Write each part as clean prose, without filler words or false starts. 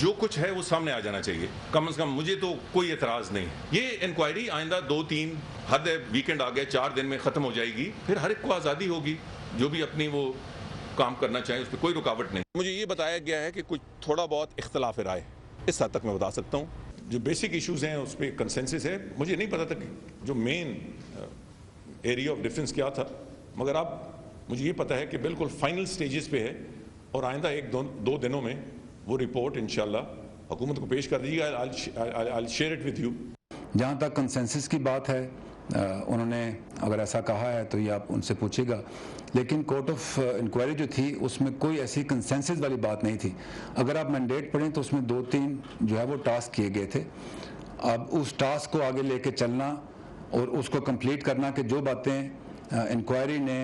جو کچھ ہے وہ سامنے آ جانا چاہیے. کم از کم مجھے تو کوئی اعتراض نہیں. یہ انکوائری آئندہ 2-3 حد ہے ویکینڈ آ گئے 4 دن میں ختم ہو جائے گی. پھر ہر ایک کو آزادی ہوگی جو بھی اپنی وہ کام کرنا چاہے, اس پہ کوئی رکاوٹ نہیں. مجھے یہ بتایا گیا ہے کہ کچھ تھوڑا بہت اختلاف رائے, اس حد تک میں بتا سکتا ہوں. جو بیسک ایشوز ہیں اس پہ کنسنسس ہے. مجھے نہیں پتا تھا کہ جو مین ایریا آف ڈفرینس کیا تھا, مگر اب مجھے یہ پتا ہے کہ بالکل فائنل سٹیجز پہ ہے, اور آئندہ 1-2 دنوں میں وہ رپورٹ انشاءاللہ حکومت کو پیش کر دیجیے گا. I'll share it with you. جہاں تک کنسنسس کی بات ہے, انہوں نے اگر ایسا کہا ہے تو یہ آپ ان سے پوچھے گا, لیکن کورٹ آف انکوائری جو تھی اس میں کوئی ایسی کنسنسس والی بات نہیں تھی. اگر آپ مینڈیٹ پڑھیں تو اس میں 2-3 جو ہے وہ ٹاسک کیے گئے تھے. اب اس ٹاسک کو آگے لے کے چلنا اور اس کو کمپلیٹ کرنا کہ جو باتیں انکوائری نے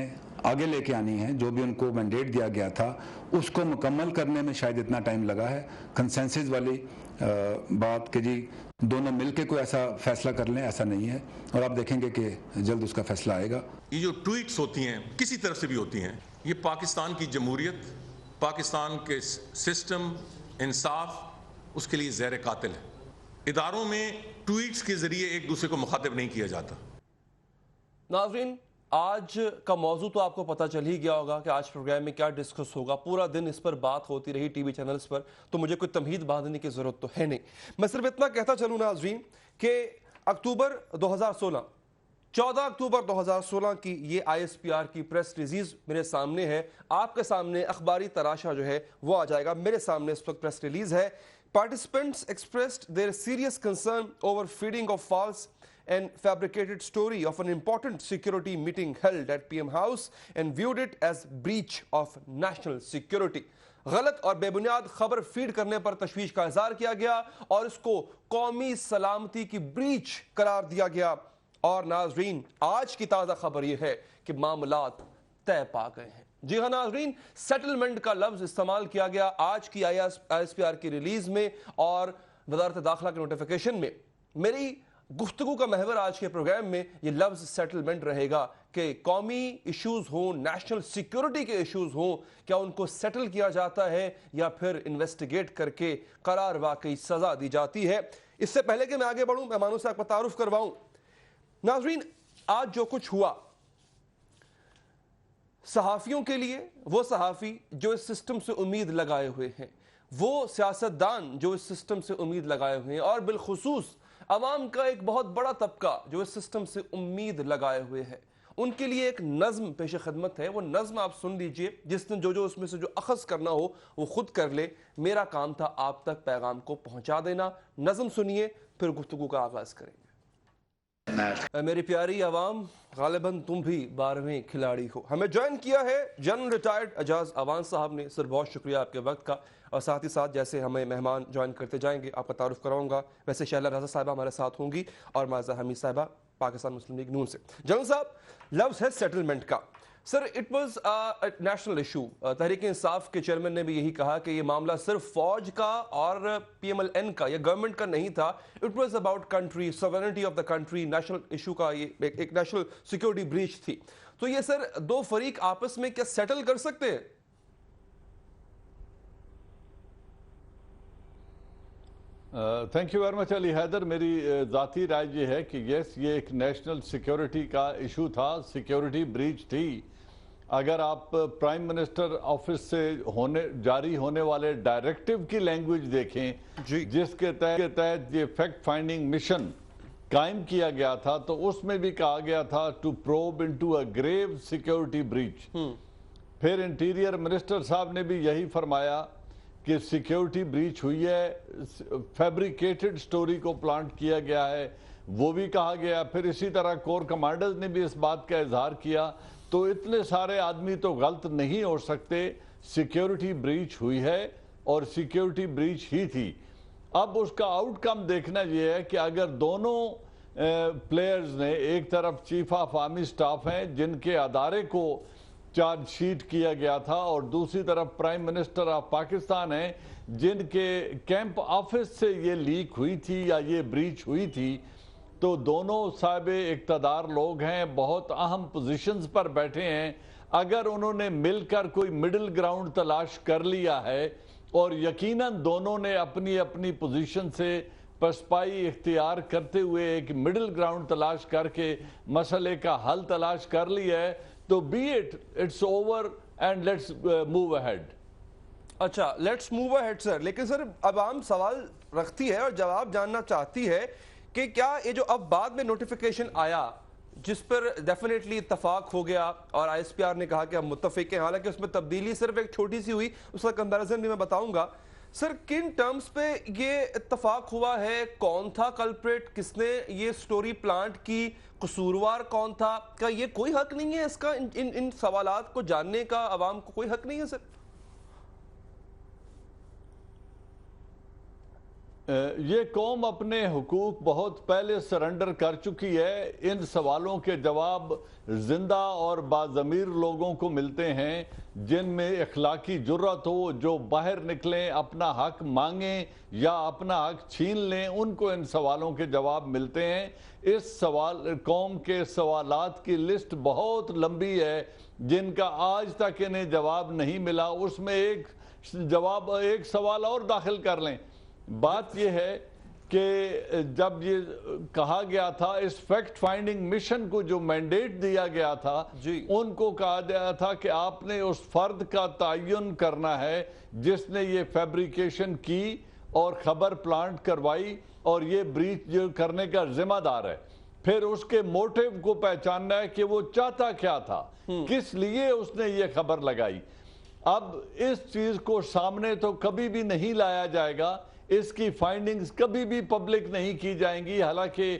آگے لے کے آنی ہیں, جو بھی ان کو مینڈیٹ دیا گیا تھا, اس کو مکمل کرنے میں شاید اتنا ٹائم لگا ہے. کنسنسس والی بات کہ جی دونوں مل کے کوئی ایسا فیصلہ کر لیں, ایسا نہیں ہے, اور آپ دیکھیں گے کہ جلد اس کا فیصلہ آئے گا. یہ جو ٹویٹس ہوتی ہیں کسی طرف سے بھی ہوتی ہیں, یہ پاکستان کی جمہوریت, پاکستان کے سسٹم, انصاف, اس کے لیے زہر قاتل ہے. اداروں میں ٹویٹس کے ذریعے ایک دوسرے کو مخاطب نہیں کیا جاتا. ناظرین, آج کا موضوع تو آپ کو پتہ چل ہی گیا ہوگا کہ آج پروگرام میں کیا ڈسکس ہوگا. پورا دن اس پر بات ہوتی رہی ٹی وی چینلز پر, تو مجھے کوئی تمہید باندھنے کی ضرورت تو ہے نہیں. میں صرف اتنا کہتا چلوں ناظرین کہ اکتوبر 2016 14 اکتوبر 2016 کی یہ آئی ایس پی آر کی پریس ریلیز میرے سامنے ہے. آپ کے سامنے اخباری تراشا جو ہے وہ آ جائے گا. میرے سامنے اس وقت پریس ریلیز ہے. Participants expressed their serious concern over feeding of false and fabricated story of an important security meeting held at PM House and viewed it as breach of national security. غلط اور بے بنیاد خبر feed کرنے پر تشویش کا اظہار کیا گیا اور اس کو قومی سلامتی کی بریچ قرار دیا گیا. اور ناظرین, آج کی تازہ خبر یہ ہے کہ معاملات طے پا گئے ہیں. جی ہاں ناظرین, سیٹلمنٹ کا لفظ استعمال کیا گیا آج کی آئی ایس پی آر کی ریلیز میں اور وزارت داخلہ کے نوٹیفیکیشن میں. میری گفتگو کا محور آج کے پروگرام میں یہ لفظ سیٹلمنٹ رہے گا کہ قومی ایشوز ہوں, نیشنل سیکیورٹی کے ایشوز ہوں, کیا ان کو سیٹل کیا جاتا ہے یا پھر انویسٹیگیٹ کر کے قرار واقعی سزا دی جاتی ہے. اس سے پہلے کہ میں آگے بڑھوں, مہمانوں سے آپ کو تعارف کرواؤں. ناظرین, آج جو کچھ ہوا صحافیوں کے لیے, وہ صحافی جو اس سسٹم سے امید لگائے ہوئے ہیں, وہ سیاستدان جو اس سسٹم سے امید لگائے ہوئے ہیں, اور بالخصوص عوام کا ایک بہت بڑا طبقہ جو اس سسٹم سے امید لگائے ہوئے ہے, ان کے لیے ایک نظم پیش خدمت ہے. وہ نظم آپ سن لیجئے, جس نے جو اس میں سے جو اخذ کرنا ہو وہ خود کر لے. میرا کام تھا آپ تک پیغام کو پہنچا دینا. نظم سنیے, پھر گفتگو کا آغاز کریں گے. میری پیاری عوام, غالباً تم بھی 12ویں کھلاڑی ہو. ہمیں جوائن کیا ہے جنرل ریٹائرڈ اعجاز اعوان صاحب نے. سر بہت شکریہ آپ کے وقت کا, اور ساتھ ہی ساتھ جیسے ہمیں مہمان جوائن کرتے جائیں گے آپ کا تعارف کراؤں گا. ویسے شہلا رضا صاحبہ ہمارے ساتھ ہوں گی, اور معزہ حمید صاحبہ پاکستان مسلم لیگ نون سے. جنرل صاحب, لفظ ہے سیٹلمنٹ کا. سر, it was national issue. Tehreek Insaf کے چیئرمین نے بھی یہی کہا کہ یہ معاملہ صرف فوج کا اور پی ایم ایل این کا یا گورنمنٹ کا نہیں تھا. It was about country, sovereignty of the country, national issue کا, یہ ایک نیشنل سیکورٹی بریچ تھی. تو یہ سر دو فریق آپس میں کیا سیٹل کر سکتے ہیں؟ تھینک یو ویری مچ علی حیدر. میری ذاتی رائے یہ ہے کہ یس, یہ ایک نیشنل سیکیورٹی کا ایشو تھا, سیکیورٹی بریچ تھی. اگر آپ پرائم منسٹر آفس سے جاری ہونے والے ڈائریکٹو کی لینگویج دیکھیں, جس کے تحت یہ فیکٹ فائنڈنگ مشن قائم کیا گیا تھا, تو اس میں بھی کہا گیا تھا to probe into a grave security breach. پھر انٹیریئر منسٹر صاحب نے بھی یہی فرمایا کہ سیکیورٹی بریچ ہوئی ہے, فیبریکیٹڈ سٹوری کو پلانٹ کیا گیا ہے, وہ بھی کہا گیا. پھر اسی طرح کور کمانڈرز نے بھی اس بات کا اظہار کیا. تو اتنے سارے آدمی تو غلط نہیں ہو سکتے, سیکیورٹی بریچ ہوئی ہے اور سیکیورٹی بریچ ہی تھی. اب اس کا آؤٹ کم دیکھنا یہ ہے کہ اگر دونوں پلیئرز نے, ایک طرف چیف آف آرمی سٹاف ہیں جن کے ادارے کو چارج شیٹ کیا گیا تھا, اور دوسری طرف پرائم منسٹر آف پاکستان ہیں جن کے کیمپ آفس سے یہ لیک ہوئی تھی یا یہ بریچ ہوئی تھی. تو دونوں صاحب اقتدار لوگ ہیں, بہت اہم پوزیشنز پر بیٹھے ہیں. اگر انہوں نے مل کر کوئی مڈل گراؤنڈ تلاش کر لیا ہے اور یقیناً دونوں نے اپنی اپنی پوزیشن سے پسپائی اختیار کرتے ہوئے ایک مڈل گراؤنڈ تلاش کر کے مسئلے کا حل تلاش کر لیا ہے. تو be it's over and let's move ahead. اچھا لیٹس موو اہیڈ سر. لیکن سر عوام سوال رکھتی ہے اور جواب جاننا چاہتی ہے کہ کیا یہ جو اب بعد میں نوٹیفیکیشن آیا جس پر ڈیفینیٹلی اتفاق ہو گیا اور آئی ایس پی آر نے کہا کہ ہم متفق ہیں, حالانکہ اس میں تبدیلی صرف ایک چھوٹی سی ہوئی, اس کا کمپیریزن بھی میں بتاؤں گا. سر کن ٹرمز پہ یہ اتفاق ہوا ہے؟ کون تھا کلپریٹ؟ کس نے یہ سٹوری پلانٹ کی؟ قصوروار کون تھا؟ کیا یہ کوئی حق نہیں ہے اس کا ان سوالات کو جاننے کا؟ عوام کو کوئی حق نہیں ہے سر؟ یہ قوم اپنے حقوق بہت پہلے سرنڈر کر چکی ہے. ان سوالوں کے جواب زندہ اور باضمیر لوگوں کو ملتے ہیں جن میں اخلاقی جرات ہو, جو باہر نکلیں, اپنا حق مانگیں یا اپنا حق چھین لیں. ان کو ان سوالوں کے جواب ملتے ہیں. اس قوم کے سوالات کی لسٹ بہت لمبی ہے جن کا آج تک انہیں جواب نہیں ملا. اس میں ایک سوال اور داخل کر لیں. بات یہ ہے کہ جب یہ کہا گیا تھا اس فیکٹ فائنڈنگ مشن کو جو مینڈیٹ دیا گیا تھا, ان کو کہا گیا تھا کہ آپ نے اس فرد کا تعین کرنا ہے جس نے یہ فیبریکیشن کی اور خبر پلانٹ کروائی اور یہ بریچ جو کرنے کا ذمہ دار ہے. پھر اس کے موٹیو کو پہچاننا ہے کہ وہ چاہتا کیا تھا, کس لیے اس نے یہ خبر لگائی. اب اس چیز کو سامنے تو کبھی بھی نہیں لایا جائے گا, اس کی فائنڈنگز کبھی بھی پبلک نہیں کی جائیں گی. حالانکہ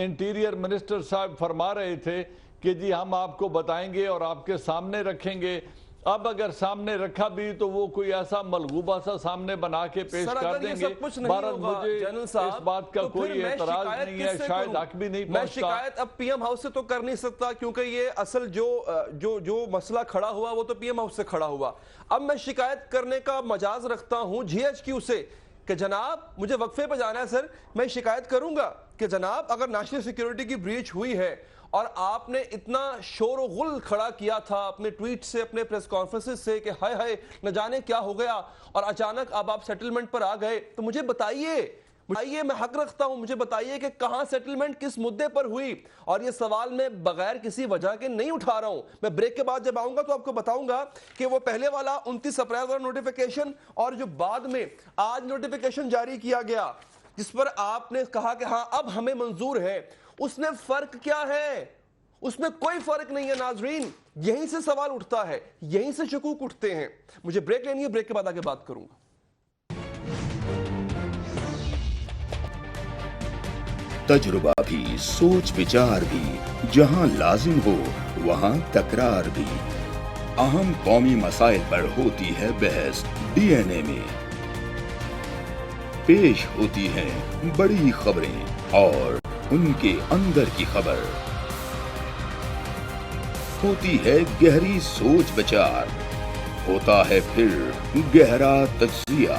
انٹیریئر منسٹر صاحب فرما رہے تھے کہ جی ہم آپ کو بتائیں گے اور آپ کے سامنے رکھیں گے. اب اگر سامنے رکھا بھی تو وہ کوئی ایسا ملغوبہ سا سامنے بنا کے پیش کر دیں گے. بھارت مجھے اس بات کا کوئی اعتراض نہیں ہے, شاید حق بھی نہیں پہنچتا. میں شکایت اب پی ایم ہاؤس سے تو کر نہیں سکتا کیونکہ یہ اصل جو مسئلہ کھڑا ہوا وہ تو پی ایم ہاؤس سے کھڑا ہوا. اب میں شکایت کرنے کا مجاز رکھتا ہوں جی ایچ کیو سے کہ جناب مجھے وقفے پہ جانا ہے سر, میں شکایت کروں گا کہ جناب اگر نیشنل سیکیورٹی کی بریچ ہوئی ہے اور آپ نے اتنا شور و غل کھڑا کیا تھا اپنے ٹویٹ سے, اپنے پریس کانفرنس سے کہ ہائے ہائے نہ جانے کیا ہو گیا اور اچانک اب آپ سیٹلمنٹ پر آ گئے, تو مجھے بتائیے, میں حق رکھتا ہوں, مجھے بتائیے کہ کہاں سیٹلمنٹ کس مدے پر ہوئی. اور یہ سوال میں بغیر کسی وجہ کے نہیں اٹھا رہا ہوں. میں بریک کے بعد جب آؤں گا تو آپ کو بتاؤں گا کہ وہ پہلے والا 29 اپریل والا نوٹیفیکیشن اور جو بعد میں آج نوٹیفیکیشن جاری کیا گیا جس پر آپ نے کہا کہ ہاں اب ہمیں منظور ہے, اس میں فرق کیا ہے؟ اس میں کوئی فرق نہیں ہے ناظرین. یہیں سے سوال اٹھتا ہے, یہیں سے شکوک اٹھتے ہیں. مجھے بریک لینی ہے, بریک کے بعد آگے بات کروں گا. تجربہ بھی, سوچ وچار بھی, جہاں لازم ہو وہاں تکرار بھی. اہم قومی مسائل پر ہوتی ہے بحث ڈی این اے میں. پیش ہوتی ہیں بڑی خبریں اور ان کے اندر کی خبر. ہوتی ہے گہری سوچ بچار, ہوتا ہے پھر گہرا تجزیہ.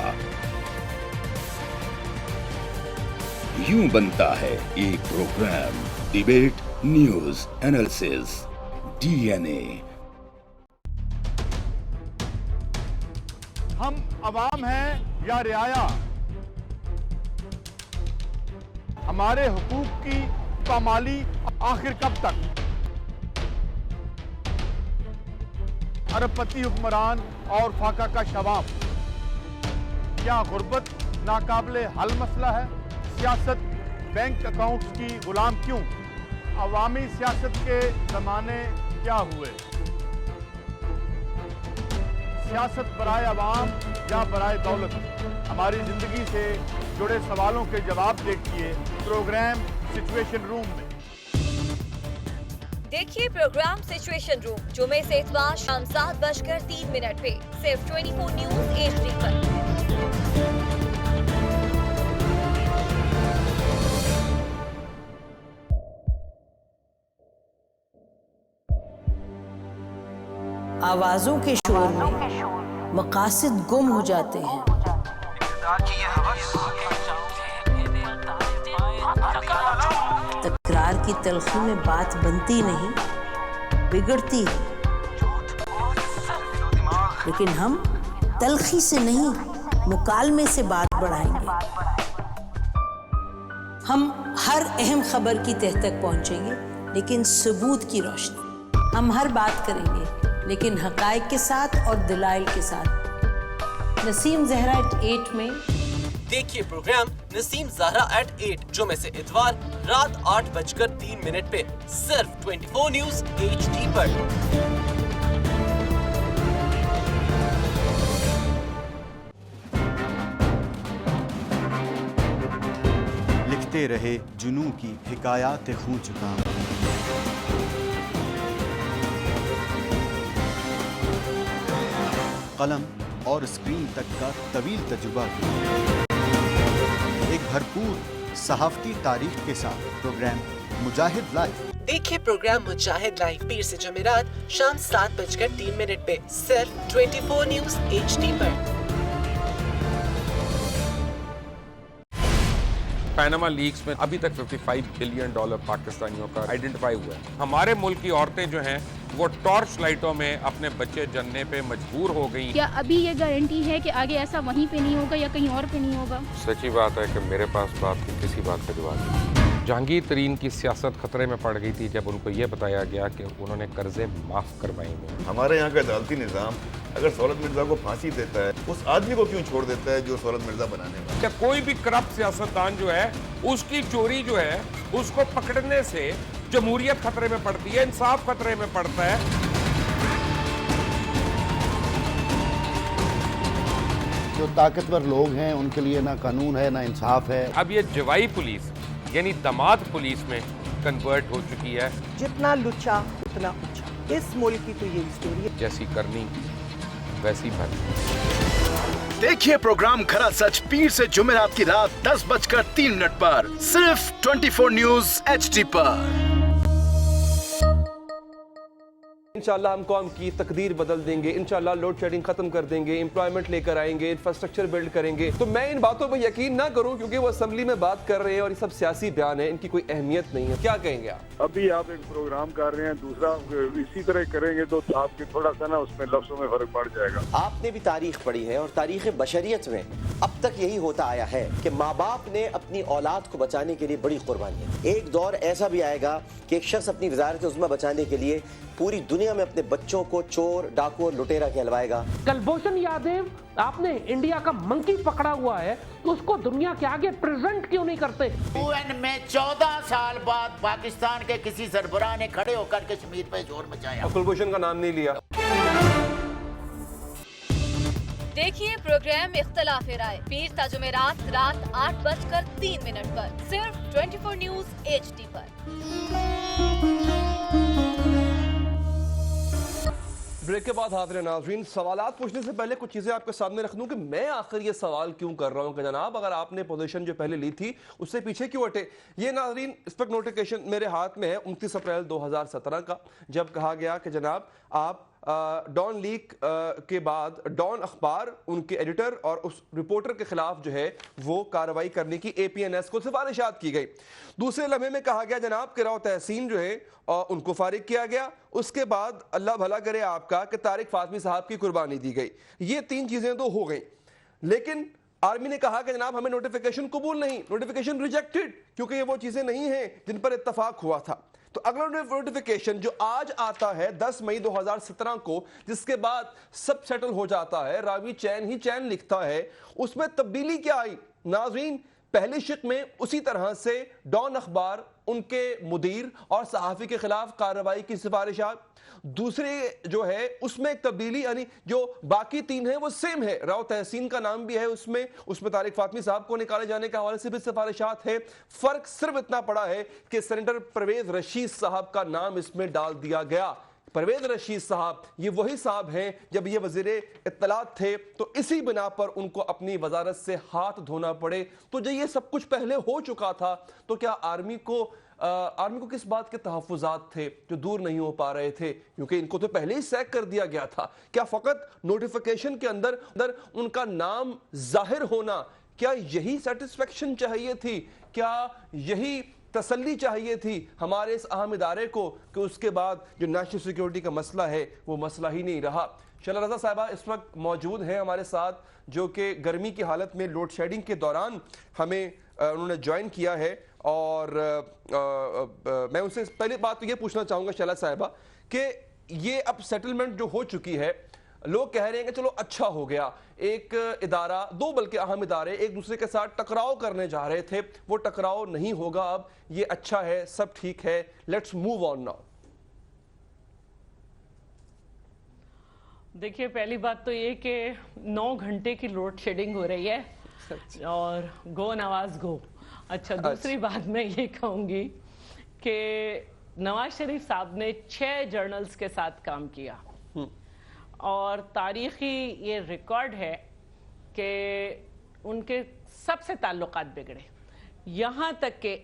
یوں بنتا ہے ایک program debate news analysis D N A. ہم عوام ہیں یا رعایا؟ ہمارے حقوق کی پامالی آخر کب تک؟ ارب پتی حکمران اور فاقہ کا شباب. کیا غربت ناقابل حل مسئلہ ہے؟ سیاست بینک اکاؤنٹس کی غلام کیوں؟ عوامی سیاست کے زمانے کیا ہوئے؟ سیاست برائے عوام یا برائے دولت؟ ہماری زندگی سے جڑے سوالوں کے جواب دیکھیے پروگرام سچویشن روم میں. دیکھیے پروگرام سچویشن روم جمعے سے اتوار شام 7:03 پہ صرف 24 نیوز HD پر. آوازوں کے شور میں مقاصد گم ہو جاتے ہیں. تکرار کی تلخی میں بات بنتی نہیں, بگڑتی ہے. لیکن ہم تلخی سے نہیں मुकालमे से बात बढ़ाएंगे। हम हर अहम खबर की तह तक पहुंचेंगे, लेकिन सबूत की रोशनी। हम हर बात करेंगे, लेकिन हकायक के साथ और दलाइल के साथ। नसीम जहरा @8 में देखिए प्रोग्राम नसीम ज़हरा @8 जुमे से इतवार रात 8:03 पे सिर्फ 24 न्यूज़ HD पर। लिखते रहे जुनू की हिकायात खूं चुका। कलम और स्क्रीन तक का तवील तजुर्बा एक भरपूर सहाफती तारीख के साथ प्रोग्राम मुजाहिद लाइव। देखिए प्रोग्राम मुजाहिद लाइव पीर से जुमेरात शाम 7:03 पे सिर्फ 24 न्यूज़ HD पर। पैनामा लीक्स में अभी तक $55 बिलियन पाकिस्तानियों का आइडेंटिफाई हुआ है। हमारे मुल्क की औरतें जो हैं वो टॉर्च लाइटों में अपने बच्चे जनने पे मजबूर हो गई। क्या अभी ये गारंटी है कि आगे ऐसा वहीं पे नहीं होगा या कहीं और पे नहीं होगा? सच्ची बात है कि मेरे पास बात की किसी बात का जवाब नहीं। जहांगीर तरीन की सियासत खतरे में पड़ गई थी जब उनको ये बताया गया कि उन्होंने कर्जे माफ करवाएंगे। हमारे यहाँ का अदालती निज़ाम अगर सौलत मिर्जा को फांसी देता है, उस आदमी को क्यों छोड़ देता है जो सौलत मिर्जा बनाने वाला? क्या कोई भी करप्ट सियासतदान जो है उसकी चोरी जो है उसको पकड़ने से जमहूरियत खतरे में पड़ती है, इंसाफ खतरे में पड़ता है। जो ताकतवर लोग हैं उनके लिए ना कानून है ना इंसाफ है। अब ये जवाई पुलिस यानी दामाद पुलिस में कन्वर्ट हो चुकी है। जितना लुच्चा उतना ऊंचा, इस मुल्क की तो ये स्टोरी है। जैसी करनी वैसी भरनी। देखिए प्रोग्राम खरा सच पीर से जुमेरात की रात 10:03 पर सिर्फ 24 न्यूज़ HD पर। इंशाल्लाह हम कौम की तकदीर बदल देंगे, इंशाल्लाह लोड शेडिंग खत्म कर देंगे, एम्प्लॉयमेंट लेकर आएंगे, इंफ्रास्ट्रक्चर बिल्ड करेंगे। तो मैं इन बातों पर यकीन ना करूं क्योंकि वो असेंबली में बात कर रहे हैं और ये सब सियासी बयान है, इनकी कोई अहमियत नहीं है। क्या कहेंगे आप? अभी आप एक प्रोग्राम कर रहे हैं, दूसरा इसी तरह करेंगे तो आपके थोड़ा सा ना उसमें लफ्ज़ों में फर्क पड़ जाएगा। आपने भी तारीख पढ़ी है और तारीख बशरियत में अब तक यही होता आया है कि माँ बाप ने अपनी औलाद को बचाने के लिए बड़ी कुर्बानियां। एक दौर ऐसा भी आएगा कि एक शख्स अपनी वज़ारत उज़्मा बचाने के लिए पूरी दुनिया में अपने बच्चों को चोर, डाकू और लुटेरा कहलवाएगा। कुलभूषण यादव, आपने इंडिया का मंकी पकड़ा हुआ है, तो उसको दुनिया के आगे प्रेजेंट क्यों नहीं करते? UN में 14 साल बाद पाकिस्तान के किसी सरबराह ने खड़े होकर कश्मीर पे जोर मचाया। कुलभूषण का नाम नहीं लिया। देखिए प्रोग्राम इख्तिलाफ राय पीर ता जुमेरात रात 8:03 पर सिर्फ 24 न्यूज़ HD पर। ब्रेक के बाद हाज़िर नाज़रीन, सवालात पूछने से पहले कुछ चीज़ें आपके सामने रख दूं कि मैं आखिर ये सवाल क्यों कर रहा हूं कि जनाब अगर आपने पोजीशन जो पहले ली थी उससे पीछे क्यों हटे। ये नाज़रीन इस पर नोटिफिकेशन मेरे हाथ में है 29 अप्रैल 2017 का, जब कहा गया कि जनाब आप डॉन लीक के बाद डॉन अखबार उनके एडिटर और उस रिपोर्टर के खिलाफ जो है वो कार्रवाई करने की APNS को सिफारिशात की गई। दूसरे लम्हे में कहा गया जनाब कि राव तहसीन जो है उनको फारिग किया गया। उसके बाद अल्लाह भला करे आपका कि तारिक फातमी साहब की कुर्बानी दी गई। ये तीन चीजें तो हो गई, लेकिन आर्मी ने कहा कि जनाब हमें नोटिफिकेशन कबूल नहीं, नोटिफिकेशन रिजेक्टेड, क्योंकि ये वो चीजें नहीं हैं जिन पर इत्तफाक हुआ था। तो अगला नोटिफिकेशन जो आज आता है 10 मई 2017 को, जिसके बाद सब सेटल हो जाता है, रावी चैन ही चैन लिखता है, उसमें तब्दीली क्या आई नाज़रीन? पहले शिक में उसी तरह से डॉन अखबार उनके मुदीर और सहाफ़ी के खिलाफ कार्रवाई की सिफारिशात, दूसरे जो है उसमें एक तब्दीली, यानी जो बाकी तीन है वो सेम है। राव तहसीन का नाम भी है उसमें तारिक फातमी साहब को निकाले जाने के हवाले से भी सिफारिशात है। फर्क सिर्फ इतना पड़ा है कि सेनेटर परवेज रशीद साहब का नाम इसमें डाल दिया गया। परवेज रशीद साहब ये वही साहब हैं जब ये वज़ीरे इत्तलात थे तो इसी बिना पर उनको अपनी वजारत से हाथ धोना पड़े। तो जब ये सब कुछ पहले हो चुका था तो क्या आर्मी को किस बात के तहफ़्फ़ुज़ात थे जो दूर नहीं हो पा रहे थे, क्योंकि इनको तो पहले ही सैक कर दिया गया था। क्या फ़कत नोटिफिकेशन के अंदर उनका नाम जाहिर होना, क्या यही सेटिस्फेक्शन चाहिए थी? क्या यही तसल्ली चाहिए थी हमारे इस अहम इदारे को कि उसके बाद जो नेशनल सिक्योरिटी का मसला है वो मसला ही नहीं रहा? شیلا رضا صاحبہ اس وقت موجود ہیں ہمارے ساتھ، جو کہ گرمی کی حالت میں لوڈ شیڈنگ کے دوران ہمیں انہوں نے جوائن کیا ہے، اور میں ان سے پہلی بات تو یہ پوچھنا چاہوں گا شیلا صاحبہ کہ یہ اب سیٹلمنٹ جو ہو چکی ہے، لوگ کہہ رہے ہیں کہ چلو اچھا ہو گیا، ایک ادارہ، دو بلکہ اہم ادارے ایک دوسرے کے ساتھ ٹکراؤ کرنے جا رہے تھے، وہ ٹکراؤ نہیں ہوگا، اب یہ اچھا ہے، سب ٹھیک ہے، لیٹس موو آن ناؤ۔ دیکھیے پہلی بات تو یہ کہ 9 گھنٹے کی لوڈ شیڈنگ ہو رہی ہے اور گو نواز گو۔ اچھا، دوسری بات میں یہ کہوں گی کہ نواز شریف صاحب نے 6 جرنلز کے ساتھ کام کیا اور تاریخی یہ ریکارڈ ہے کہ ان کے سب سے تعلقات بگڑے، یہاں تک کہ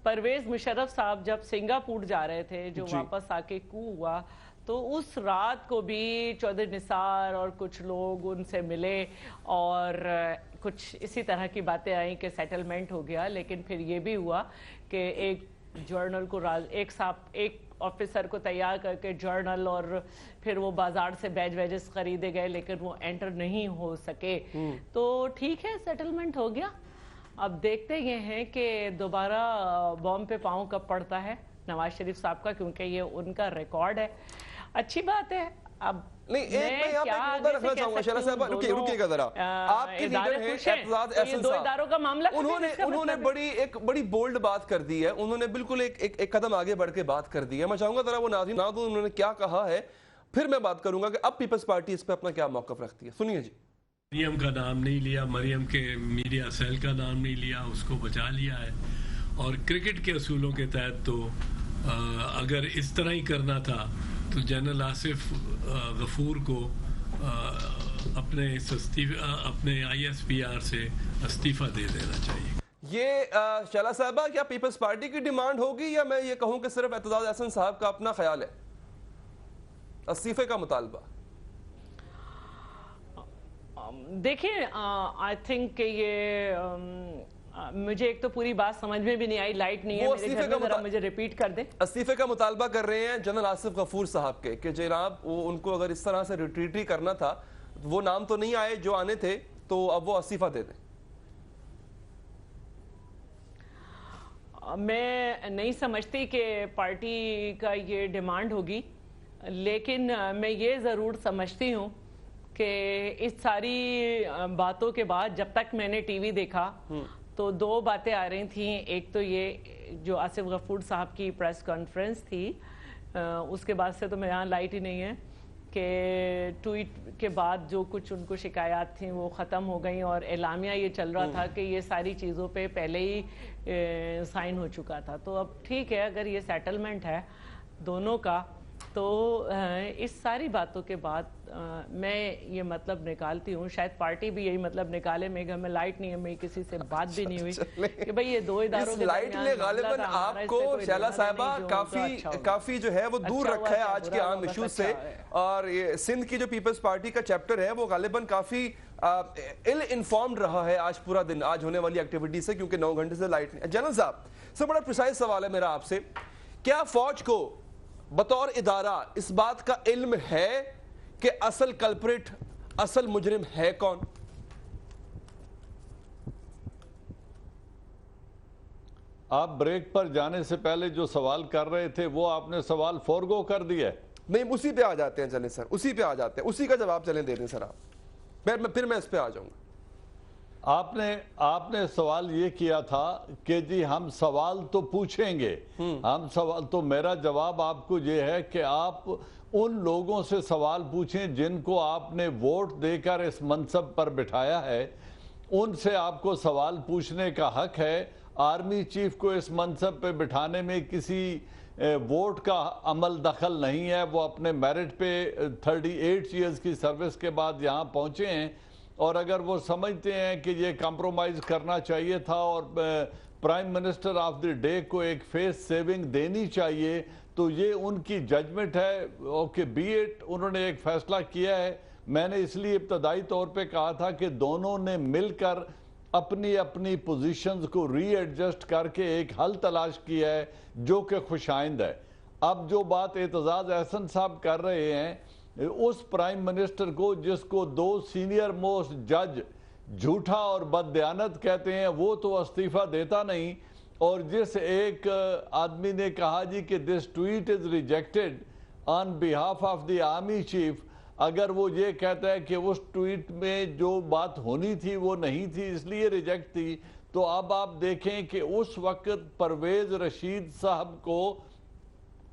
پرویز مشرف صاحب جب سنگاپور جا رہے تھے، جو واپس آ کے کو ہوا، تو اس رات کو بھی چودھری نثار اور کچھ لوگ ان سے ملے اور کچھ اسی طرح کی باتیں آئیں کہ سیٹلمنٹ ہو گیا، لیکن پھر یہ بھی ہوا کہ ایک جرنل کو ایک آفیسر کو تیار کر کے جرنل، اور پھر وہ بازار سے بیج ویجز خریدے گئے لیکن وہ انٹر نہیں ہو سکے، تو ٹھیک ہے سیٹلمنٹ ہو گیا۔ اب دیکھتے یہ ہیں کہ دوبارہ بوم پہ پاؤں کب پڑتا ہے نواز شریف صاحب کا، کیونکہ یہ ان کا ریکارڈ ہے۔ اچھی بات ہے۔ اب نہیں، ایک میں یہاں پہ ایک مدد رکھنا چاہوں گا شیلا صاحبہ، رکیے گا ذرا، آپ کے لیڈر ہیں اعتزاز احسن صاحب، انہوں نے ایک بڑی بولڈ بات کر دی ہے، انہوں نے بالکل ایک قدم آگے بڑھ کے بات کر دی ہے۔ میں چاہوں گا ذرا وہ ناظرین انہوں نے کیا کہا ہے، پھر میں بات کروں گا کہ اب پیپلز پارٹی اس پہ اپنا کیا موقف رکھتی ہے۔ سنیے جی۔ مریم کا نام نہیں لیا، مریم کے میڈیا سیل کا نام نہیں لیا، اس کو بچا لیا ہے، اور کرکٹ کے اصولوں کے تحت تو اگر اس طرح ہی کرنا تھا تو جنرل آصف غفور کو اپنے ISPR سے استعفیٰ دے دینا چاہیے۔ یہ شیلا صاحبہ کیا پیپلز پارٹی کی ڈیمانڈ ہوگی، یا میں یہ کہوں کہ صرف اعتزاز احسن صاحب کا اپنا خیال ہے استعفے کا مطالبہ؟ دیکھیں آئی تھنک کہ یہ مجھے ایک تو پوری بات سمجھ میں بھی نہیں آئی، لائٹ نہیں ہے میرے گھر میں، ذرا مجھے ریپیٹ کر دیں۔ استعفے کا مطالبہ کر رہے ہیں جنرل آصف غفور صاحب کے کہ جناب ان کو اگر اس طرح سے ریٹریٹ ہی کرنا تھا، وہ نام تو نہیں آئے جو آنے تھے، تو اب وہ استعفیٰ دے دیں۔ میں نہیں سمجھتی کہ پارٹی کا یہ ڈیمانڈ ہوگی، لیکن میں یہ ضرور سمجھتی ہوں کہ اس ساری باتوں کے بعد جب تک میں نے ٹی وی دیکھا تو 2 باتیں آ رہی تھیں۔ ایک تو یہ جو آصف غفور صاحب کی پریس کانفرنس تھی، اس کے بعد سے تو میں یہاں لائٹ ہی نہیں ہے، کہ ٹویٹ کے بعد جو کچھ ان کو شکایات تھیں وہ ختم ہو گئیں، اور اعلامیہ یہ چل رہا تھا کہ یہ ساری چیزوں پہ پہلے ہی سائن ہو چکا تھا۔ تو اب ٹھیک ہے، اگر یہ سیٹلمنٹ ہے دونوں کا، تو اس ساری باتوں کے بعد میں یہ مطلب نکالتی ہوں، شاید پارٹی بھی یہی مطلب نکالے، میرے گھر میں لائٹ نہیں ہے، میری کسی سے بات بھی نہیں ہوئی کہ بھئی یہ 2 اداروں کے لائٹ نے غالباً آپ کو شیلا صاحبہ کافی جو ہے وہ دور رکھا ہے آج کے عام ایشوز سے، اور سندھ کی جو پیپلز پارٹی کا چیپٹر ہے وہ غالباً کافی ill informed رہا ہے آج پورا دن، آج ہونے والی ایکٹیویٹی سے، کیونکہ 9 گھنٹے سے لائٹ نہیں۔ جنرل صاحب سے بڑا پریسائز سوال ہے میرا آپ سے، کیا فوج کو بطور ادارہ اس بات کا علم ہے کہ اصل کلپریٹ، اصل مجرم ہے کون؟ آپ بریک پر جانے سے پہلے جو سوال کر رہے تھے وہ آپ نے سوال فورگو کر دیا ہے؟ نہیں، اسی پہ آ جاتے ہیں چلیں سر، اسی پہ آ جاتے ہیں، اسی کا جواب چلیں دے دیں سر آپ، پھر میں اس پہ آ جاؤں گا۔ آپ نے سوال یہ کیا تھا کہ جی ہم سوال تو پوچھیں گے، تو میرا جواب آپ کو یہ ہے کہ آپ ان لوگوں سے سوال پوچھیں جن کو آپ نے ووٹ دے کر اس منصب پر بٹھایا ہے، ان سے آپ کو سوال پوچھنے کا حق ہے۔ آرمی چیف کو اس منصب پہ بٹھانے میں کسی ووٹ کا عمل دخل نہیں ہے، وہ اپنے میرٹ پہ 38 ایئرز کی سروس کے بعد یہاں پہنچے ہیں، اور اگر وہ سمجھتے ہیں کہ یہ کمپرومائز کرنا چاہیے تھا اور prime minister of the day کو ایک فیس سیونگ دینی چاہیے، تو یہ ان کی ججمنٹ ہے، اوکے بی اٹ، انہوں نے ایک فیصلہ کیا ہے۔ میں نے اس لیے ابتدائی طور پہ کہا تھا کہ دونوں نے مل کر اپنی اپنی پوزیشنز کو ری ایڈجسٹ کر کے ایک حل تلاش کیا ہے جو کہ خوش آئند ہے۔ اب جو بات اعتزاز احسن صاحب کر رہے ہیں उस प्राइम मिनिस्टर को जिसको 2 सीनियर मोस्ट जज झूठा और बददयानत कहते हैं, वो तो इस्तीफा देता नहीं। और जिस एक आदमी ने कहा जी कि this tweet is rejected on behalf of the army chief, अगर वो ये कहता है कि उस ट्वीट में जो बात होनी थी वो नहीं थी इसलिए रिजेक्ट थी, तो अब आप देखें कि उस वक्त परवेज रशीद साहब को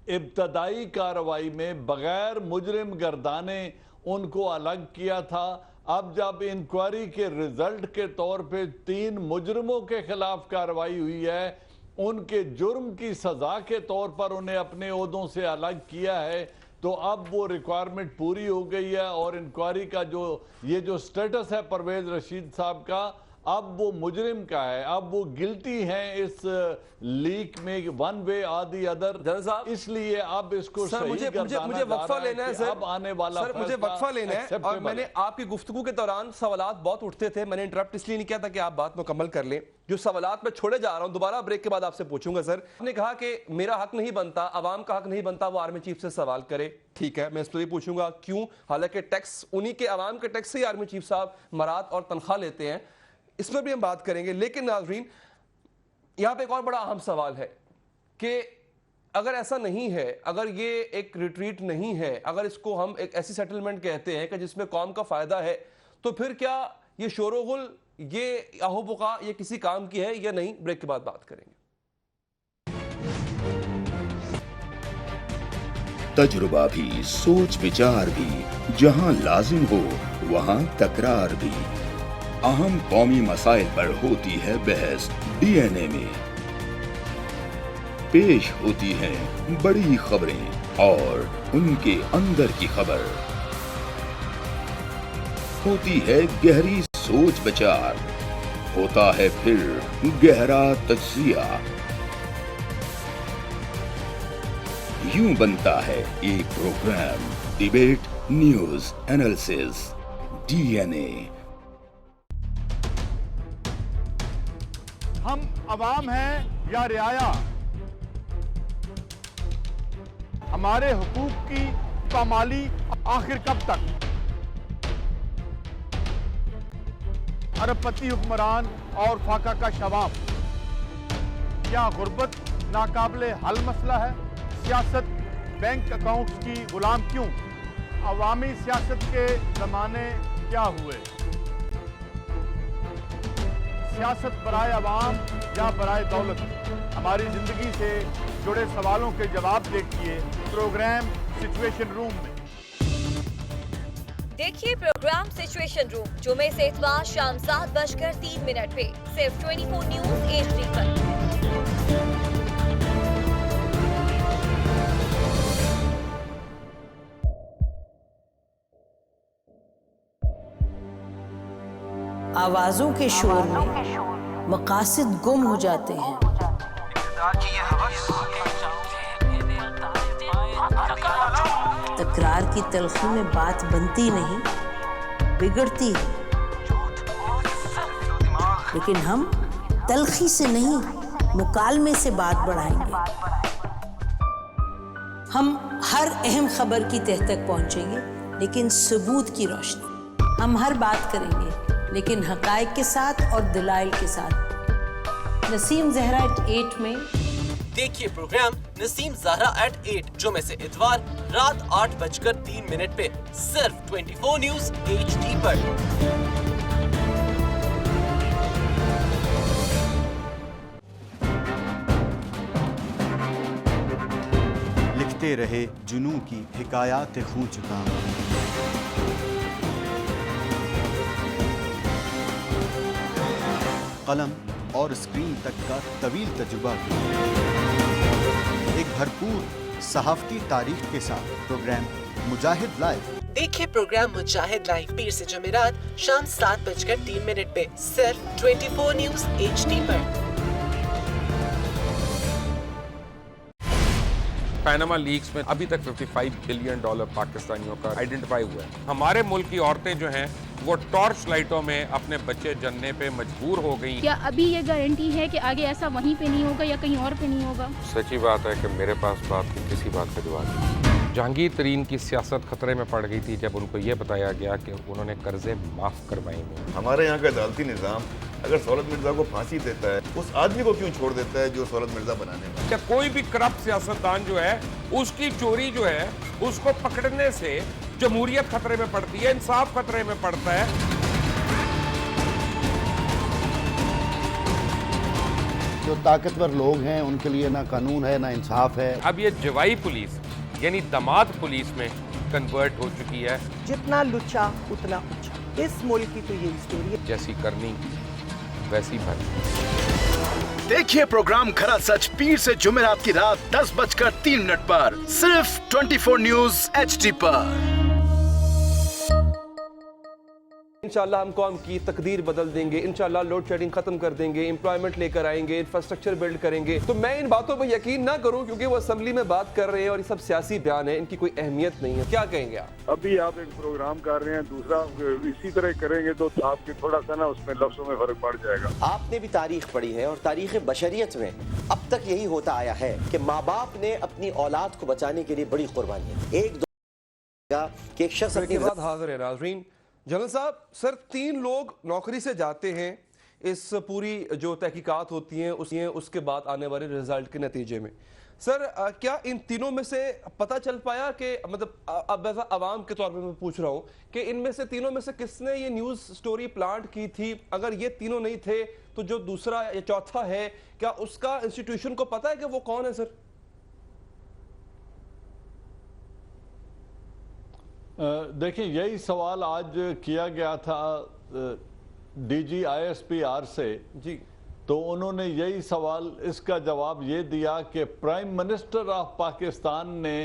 इब्तदाई कार्रवाई में बगैर मुजरिम गर्दाने उनको अलग किया था। अब जब इंक्वायरी के रिजल्ट के तौर पे 3 मुजरिमों के खिलाफ कार्रवाई हुई है, उनके जुर्म की सजा के तौर पर उन्हें अपने ओहदों से अलग किया है, तो अब वो रिक्वायरमेंट पूरी हो गई है। और इंक्वायरी का जो स्टेटस है परवेज रशीद साहब का, अब वो मुजरिम का है, अब वो गिल्टी हैं इस लीक में वन वे और दी अदर। इसलिए अब इसको सर मुझे वक्फा लेना है सर, अब आने वाला सर मुझे वक्फा लेना है। और मैंने आपकी गुफ्तगू के दौरान सवालात बहुत उठते थे, मैंने इंटरप्ट इसलिए नहीं किया था कि आप बात मुकम्मल कर लें। जो सवालात मैं छोड़े जा रहा हूं दोबारा ब्रेक के बाद आपसे पूछूंगा। सर आपने कहा कि मेरा हक नहीं बनता, अवाम का हक नहीं बनता वो आर्मी चीफ से सवाल करे, ठीक है, मैं इस पर भी पूछूंगा क्यों, हालांकि टैक्स उन्हीं के अवाम के टैक्स से ही आर्मी चीफ साहब मराद और तनख्वाह लेते हैं, इस पर भी हम बात करेंगे। लेकिन नाज़रीन यहां पे एक और बड़ा अहम सवाल है कि अगर ऐसा नहीं है, अगर ये एक रिट्रीट नहीं है, अगर इसको हम एक ऐसी सेटलमेंट कहते हैं कि जिसमें कौम का फायदा है, तो फिर क्या ये शोरोगुल, ये आहोपुका, ये किसी काम की है या नहीं? ब्रेक के बाद बात करेंगे। तजुर्बा भी, सोच विचार भी, जहां लाजिम हो वहां तकरार भी। अहम कौमी मसाइल पर होती है बहस डीएनए में। पेश होती हैं बड़ी खबरें और उनके अंदर की खबर। होती है गहरी सोच विचार, होता है फिर गहरा तज्जिया। यूं बनता है एक programme debate news analysis DNA. हम अवाम हैं या रियाया, हमारे हुकूक की पामाली आखिर कब तक? अरबपति हुक्मरान और फाका का शबाब, क्या गुर्बत नाकाबिले हल मसला है? सियासत बैंक अकाउंट्स की गुलाम क्यों? अवामी सियासत के जमाने क्या हुए? सियासत बराए अवाम या बराए दौलत? हमारी जिंदगी से जुड़े सवालों के जवाब देखिए प्रोग्राम सिचुएशन रूम में। देखिए प्रोग्राम सिचुएशन रूम जुमे से इतवार शाम 7:03 पे सिर्फ 24 न्यूज HD पर। आवाजों के शोर में मकासद गुम हो जाते हैं। तकरार की तलखी में बात बनती नहीं, बिगड़ती है। लेकिन हम तलखी से नहीं, मुकालमे से बात बढ़ाएंगे। हम हर अहम खबर की तह तक पहुंचेंगे, लेकिन सबूत की रोशनी। हम हर बात करेंगे, लेकिन हकायक के साथ और दलाइल के साथ। नसीम ज़हरा @8 में देखिए प्रोग्राम नसीम ज़हरा @8 जुमे से इतवार रात 8:03 पे सिर्फ 24 न्यूज HD पर। लिखते रहे जुनू की हिकायात खूं चुका। कलम और स्क्रीन तक का तवील तजुर्बा, एक भरपूर सहाफती तारीख के साथ प्रोग्राम मुजाहिद लाइव। देखिए प्रोग्राम मुजाहिद लाइव पीर से जुमेरात शाम 7:03 पे सिर्फ 24 न्यूज HD पर। पैनामा लीक्स में अभी तक $55 बिलियन पाकिस्तानियों का आइडेंटिफाई हुआ है। हमारे मुल्क की औरतें जो हैं वो टॉर्च लाइटों में अपने बच्चे जनने पे मजबूर हो गई। क्या अभी ये गारंटी है कि आगे ऐसा वहीं पे नहीं होगा या कहीं और पे नहीं होगा? सच्ची बात है कि मेरे पास बात की किसी बात का जवाब नहीं। जहांगीर तरीन की सियासत खतरे में पड़ गई थी जब उनको ये बताया गया कि उन्होंने कर्जे माफ करवाएंगे। हमारे यहाँ का अदालती निज़ाम अगर सौलत मिर्जा को फांसी देता है, उस आदमी को क्यों छोड़ देता है जो सौलत मिर्जा बनाने वाला? क्या कोई भी करप्ट सियासतदान जो है उसकी चोरी जो है उसको पकड़ने से जमहूरियत खतरे में पड़ती है, इंसाफ खतरे में पड़ता है। जो ताकतवर लोग हैं उनके लिए ना कानून है ना इंसाफ है। अब ये जवाई पुलिस यानी दामाद पुलिस में कन्वर्ट हो चुकी है। जितना लुच्चा उतना ऊंचा, इस मुल्क की तो ये स्टोरी है। जैसी करनी वैसी भरनी। देखिए प्रोग्राम खरा सच पीर से जुमेरात की रात 10:03 पर सिर्फ 24 न्यूज HD पर। इंशाल्लाह हम कौम की तकदीर बदल देंगे, इंशाल्लाह लोड शेडिंग खत्म कर देंगे, एम्प्लॉयमेंट लेकर आएंगे, इंफ्रास्ट्रक्चर बिल्ड करेंगे। तो मैं इन बातों पर यकीन ना करूं क्योंकि वो असेंबली में बात कर रहे हैं और ये सब सियासी बयान है, इनकी कोई अहमियत नहीं है। क्या कहेंगे आप? अभी आप एक प्रोग्राम कर रहे हैं, दूसरा इसी तरह करेंगे तो आपके थोड़ा सा ना उसमें लफ्जों में फर्क पड़ जाएगा। आपने भी तारीख पढ़ी है और तारीख बशरियत में अब तक यही होता आया है कि माँ बाप ने अपनी औलाद को बचाने के लिए बड़ी कुर्बानियां एक कि एक शख्स अपनी हाजिर है। नाज़रीन, जनरल साहब, सर 3 लोग नौकरी से जाते हैं इस पूरी जो तहकीकात होती हैं उसके बाद आने वाले रिजल्ट के नतीजे में। सर क्या इन तीनों में से पता चल पाया कि मतलब अब ऐसा आवाम के तौर पे मैं पूछ रहा हूँ कि इनमें से तीनों में से किसने ये न्यूज़ स्टोरी प्लांट की थी? अगर ये तीनों नहीं थे तो जो दूसरा या चौथा है, क्या उसका इंस्टीट्यूशन को पता है कि वो कौन है? सर देखिए, यही सवाल आज किया गया था DG ISPR से जी, तो उन्होंने यही सवाल, इसका जवाब ये दिया कि प्राइम मिनिस्टर ऑफ पाकिस्तान ने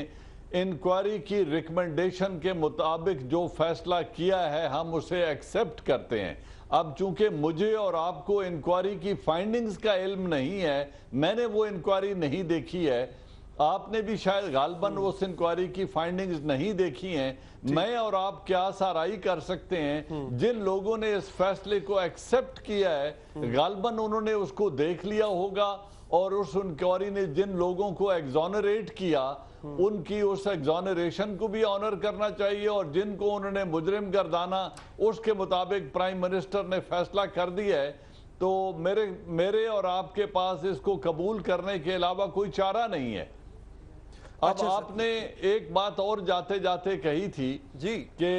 इंक्वायरी की रिकमेंडेशन के मुताबिक जो फैसला किया है हम उसे एक्सेप्ट करते हैं। अब चूंकि मुझे और आपको इंक्वायरी की फाइंडिंग्स का इल्म नहीं है, मैंने वो इंक्वायरी नहीं देखी है, आपने भी शायद गालबन उस इंक्वायरी की फाइंडिंग्स नहीं देखी हैं, मैं और आप क्या साराई कर सकते हैं? जिन लोगों ने इस फैसले को एक्सेप्ट किया है, गालबन उन्होंने उसको देख लिया होगा और उस इंक्वायरी ने जिन लोगों को एग्जोनरेट किया उनकी उस एग्जोनरेशन को भी ऑनर करना चाहिए, और जिनको उन्होंने मुजरिम गर्दाना उसके मुताबिक प्राइम मिनिस्टर ने फैसला कर दिया है। तो मेरे और आपके पास इसको कबूल करने के अलावा कोई चारा नहीं है। अब आपने एक बात और जाते जाते कही थी जी कि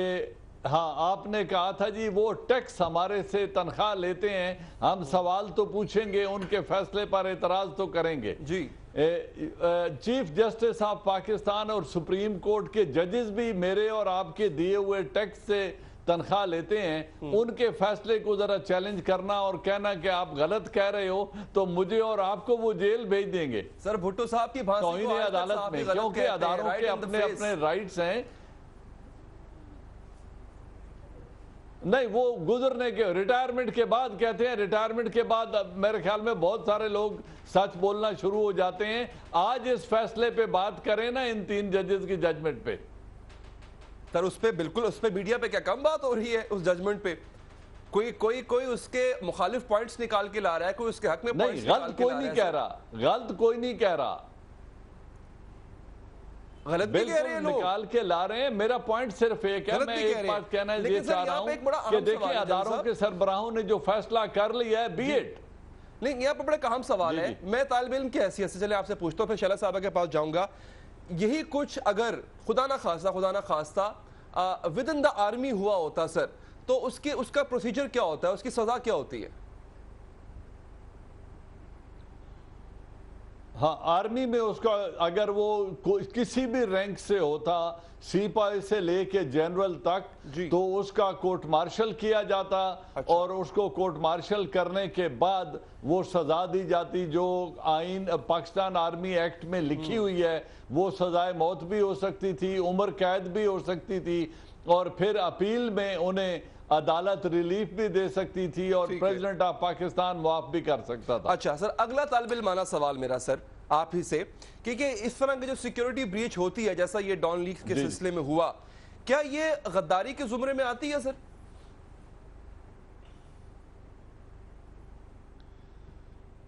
हाँ, आपने कहा था जी वो टैक्स हमारे से तनख्वाह लेते हैं, हम सवाल तो पूछेंगे, उनके फैसले पर एतराज तो करेंगे जी। चीफ जस्टिस ऑफ पाकिस्तान और सुप्रीम कोर्ट के जजेस भी मेरे और आपके दिए हुए टैक्स से तनख्वाह लेते हैं, उनके फैसले को जरा चैलेंज करना और कहना कि आप गलत कह रहे हो तो मुझे और आपको वो जेल भेज देंगे। सर भुट्टो साहब की भाषा को अदालत में, क्योंकि अदालतों के अपने अपने राइट्स हैं। नहीं, वो गुजरने के रिटायरमेंट के बाद कहते हैं, रिटायरमेंट के बाद मेरे ख्याल में बहुत सारे लोग सच बोलना शुरू हो जाते हैं। आज इस फैसले पे बात करें ना, इन 3 जजेस की जजमेंट पे। सर उस पे बिल्कुल, उस पे मीडिया पे क्या कम बात हो रही है? उस जजमेंट पे कोई उसके मुखालिफ पॉइंट्स निकाल के ला रहा है, कोई उसके हक में नहीं, गलत कोई नहीं कह रहा, गलत कोई नहीं कह रहा, गलत भी कह रहे हैं लोग, निकाल के ला रहे हैं। मेरा पॉइंट सिर्फ एक है, मैं एक बात कहना ये चाह रहा हूं कि देखिए अदालतों के सरबराहों ने जो फैसला कर लिया है, बी इट। नहीं, यहाँ पर बड़ा अहम सवाल है, मैं तालिब इल्म की हैसियत से चले आपसे पूछता हूँ, फिर शैला साहब के पास जाऊंगा। यही कुछ अगर खुदा ना खास्ता विद इन द आर्मी हुआ होता सर, तो उसका प्रोसीजर क्या होता है, उसकी सजा क्या होती है? हाँ, आर्मी में उसका अगर वो किसी भी रैंक से होता, सिपाही से लेके जनरल तक, तो उसका कोर्ट मार्शल किया जाता। अच्छा। और उसको कोर्ट मार्शल करने के बाद वो सजा दी जाती जो आइन पाकिस्तान आर्मी एक्ट में लिखी हुई है। वो सजाए मौत भी हो सकती थी, उम्र कैद भी हो सकती थी, और फिर अपील में उन्हें अदालत रिलीफ भी दे सकती थी, और प्रेसिडेंट ऑफ पाकिस्तान माफ भी कर सकता था। अच्छा सर, अगला तालिब इल्माना सवाल मेरा सर आप ही से, क्योंकि इस तरह की जो सिक्योरिटी ब्रीच होती है, जैसा ये डॉन लीक के सिलसिले में हुआ, क्या ये गद्दारी के जुमरे में आती है सर?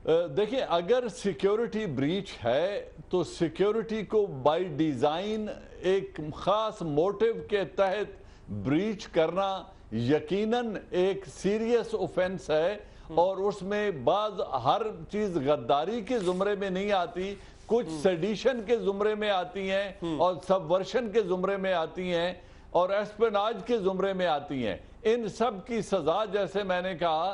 देखिए, अगर सिक्योरिटी ब्रीच है तो सिक्योरिटी को बाय डिज़ाइन एक ख़ास मोटिव के तहत ब्रीच करना यकीनन एक सीरियस ऑफेंस है, और उसमें हर चीज़ गद्दारी के ज़ुमरे में नहीं आती, कुछ सेडिशन के ज़ुमरे में आती हैं और सबवर्शन के ज़ुमरे में आती हैं और एस्पेनाज के ज़ुमरे में आती हैं। इन सब की सज़ा, जैसे मैंने कहा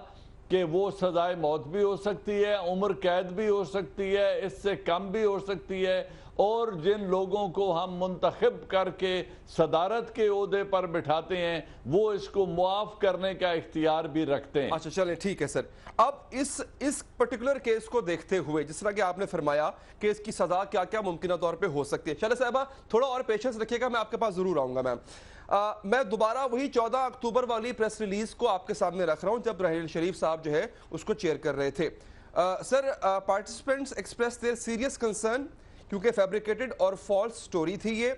कि वो सजाए मौत भी हो सकती है, उम्र कैद भी हो सकती है, इससे कम भी हो सकती है, और जिन लोगों को हम मुंतखब करके सदारत के ओहदे पर बिठाते हैं वो इसको मुआफ करने का इख्तियार भी रखते हैं। अच्छा, चलें, ठीक है सर। अब इस पर्टिकुलर केस को देखते हुए, जिस तरह कि आपने फरमाया कि इसकी सजा क्या क्या मुमकिन तौर पे हो सकती है, शैला साहबा थोड़ा और पेशेंस रखिएगा, मैं आपके पास जरूर आऊंगा मैम। मैं दोबारा वही 14 अक्टूबर वाली प्रेस रिलीज को आपके सामने रख रहा हूं, जब रहल शरीफ साहब जो है उसको चेयर कर रहे थे। Sir, participants express their serious concern, क्योंकि फैब्रिकेटेड और फॉल्स स्टोरी थी ये,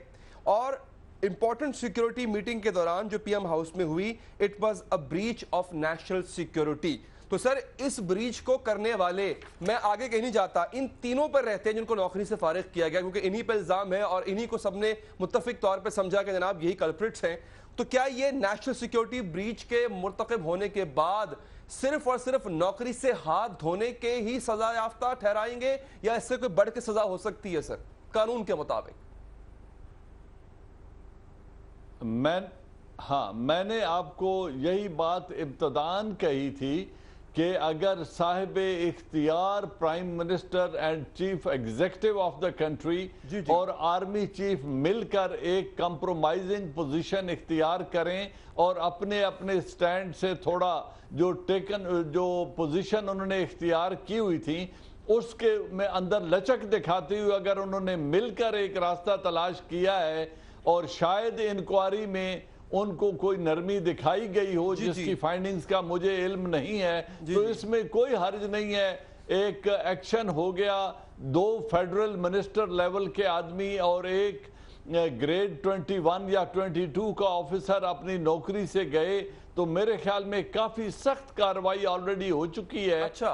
और इंपॉर्टेंट सिक्योरिटी मीटिंग के दौरान जो पीएम हाउस में हुई, it was a breach of national security. तो सर, इस ब्रीच को करने वाले, मैं आगे कहीं नहीं जाता, इन तीनों पर रहते हैं जिनको नौकरी से फारिग किया गया, क्योंकि इन्हीं पर इल्जाम है और इन्हीं को सबने मुत्तफिक तौर पर समझा कि जनाब यही कल्प्रिट्स हैं। तो क्या ये नेशनल सिक्योरिटी ब्रीच के मुर्तकब होने के बाद सिर्फ और सिर्फ नौकरी से हाथ धोने के ही सजा याफ्ता ठहराएंगे, या इससे कोई बढ़ के सजा हो सकती है सर कानून के मुताबिक? मैंने आपको यही बात इब्तदान कही थी कि अगर साहिब इख्तियार prime minister and chief executive of the country और आर्मी चीफ मिलकर एक कंप्रोमाइजिंग पोजीशन इख्तियार करें और अपने अपने स्टैंड से थोड़ा जो पोजीशन उन्होंने इख्तियार की हुई थी उसके में अंदर लचक दिखाते हुए अगर उन्होंने मिलकर एक रास्ता तलाश किया है, और शायद इंक्वायरी में उनको कोई नरमी दिखाई गई हो जिसकी फाइंडिंग्स का मुझे इल्म नहीं है, तो इसमें कोई हर्ज नहीं है। एक एक्शन हो गया, 2 फेडरल मिनिस्टर लेवल के आदमी और एक ग्रेड 21 या 22 का ऑफिसर अपनी नौकरी से गए, तो मेरे ख्याल में काफी सख्त कार्रवाई ऑलरेडी हो चुकी है। अच्छा,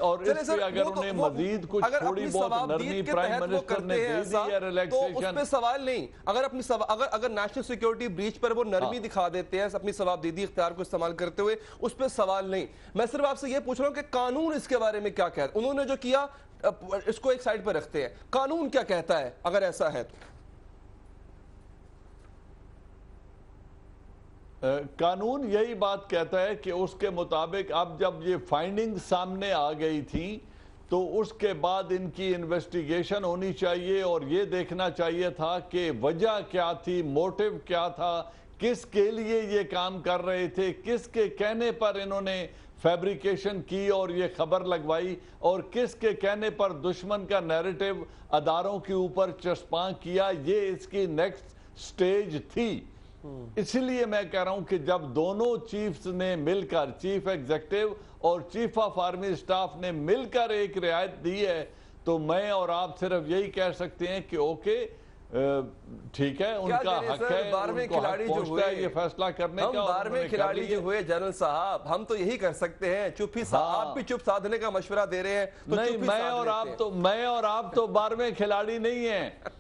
और इसमें अगर उन्हें मजीद कुछ थोड़ी बहुत नरमी प्राइम मिनिस्टर ने दे दी या रिलैक्सेशन, तो उस पे सवाल नहीं। अगर नेशनल सिक्योरिटी ब्रीच पर वो नरमी दिखा देते हैं अपनी सवाबदीदी इख्तियार को इस्तेमाल करते हुए, उस पे सवाल नहीं। मैं सिर्फ आपसे ये पूछ रहा हूँ कि कानून इसके बारे में क्या कहता है। उन्होंने जो किया इसको एक साइड पर रखते हैं, कानून क्या कहता है अगर ऐसा है तो? कानून यही बात कहता है कि उसके मुताबिक अब जब ये फाइंडिंग सामने आ गई थी तो उसके बाद इनकी इन्वेस्टिगेशन होनी चाहिए और ये देखना चाहिए था कि वजह क्या थी, मोटिव क्या था, किसके लिए ये काम कर रहे थे, किसके कहने पर इन्होंने फैब्रिकेशन की और ये खबर लगवाई, और किसके कहने पर दुश्मन का नैरेटिव अदारों के ऊपर चस्पां किया। ये इसकी नेक्स्ट स्टेज थी। इसलिए मैं कह रहा हूं कि जब दोनों चीफ्स ने मिलकर, चीफ एग्जीक्यूटिव और चीफ ऑफ आर्मी स्टाफ ने मिलकर एक रियायत दी है, तो मैं और आप सिर्फ यही कह सकते हैं कि ओके, ठीक है, उनका हक है, 12वें खिलाड़ी जो हुए ये फैसला करने का। 12वें खिलाड़ी जो हुए जनरल साहब, हम तो यही कर सकते हैं, चुप ही आप भी चुप साधने का मशवरा दे रहे हैं। तो नहीं, मैं और आप तो 12वें खिलाड़ी नहीं हैं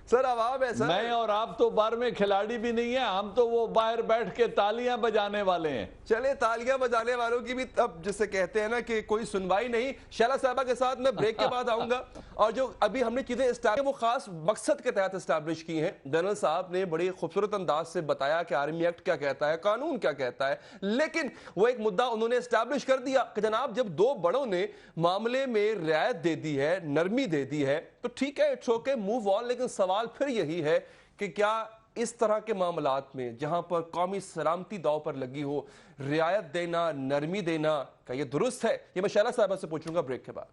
सर, आवाम है सर। मैं और आप तो 12वें खिलाड़ी भी नहीं है, हम तो वो बाहर बैठ के तालियां बजाने वाले हैं। चले, तालियां बजाने वालों की भी अब जिसे कहते हैं ना कि कोई सुनवाई नहीं। शैला साहबा के साथ मैं ब्रेक के बाद आऊंगा, और जो अभी हमने चीजें वो खास मकसद के तहत एस्टैब्लिश की हैं। जनरल साहब ने बड़ी खूबसूरत अंदाज से बताया कि आर्मी एक्ट क्या कहता है, कानून क्या कहता है, लेकिन वो एक मुद्दा उन्होंने एस्टैब्लिश कर दिया कि जनाब जब 2 बड़ों ने मामले में रियायत दे दी है, नरमी दे दी है, तो ठीक है, इट्स ओके, मूव ऑन। लेकिन सवाल फिर यही है कि क्या इस तरह के मामलात में जहां पर कौमी सलामती दांव पर लगी हो, रियायत देना, नरमी देना, क्या ये दुरुस्त है? ये मैं शैला साहबा से पूछूंगा ब्रेक के बाद।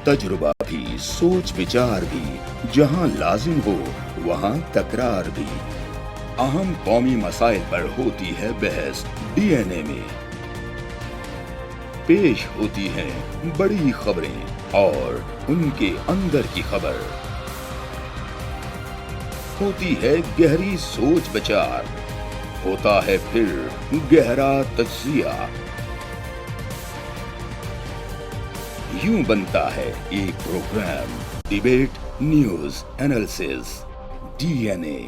तजुर्बा भी, सोच विचार भी, जहां लाजिम हो वहां तकरार भी। अहम कौमी मसाइल पर होती है बहस डीएनए में। पेश होती हैं बड़ी खबरें और उनके अंदर की खबर। होती है गहरी सोच विचार होता है फिर गहरा तज्जिया। यूं बनता है एक programme, debate, news, analysis, DNA.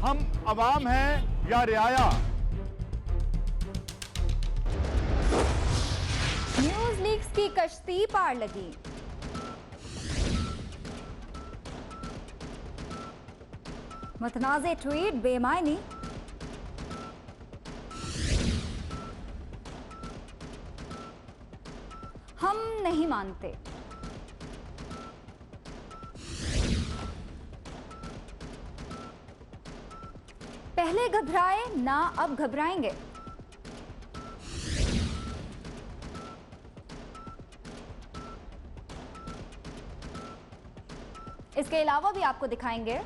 हम अवाम हैं या रियाया? न्यूज लीक्स की कश्ती पार लगी। मतनाज़े ट्वीट बेमायनी। हम नहीं मानते। पहले घबराए ना, अब घबराएंगे। इसके अलावा भी आपको दिखाएंगे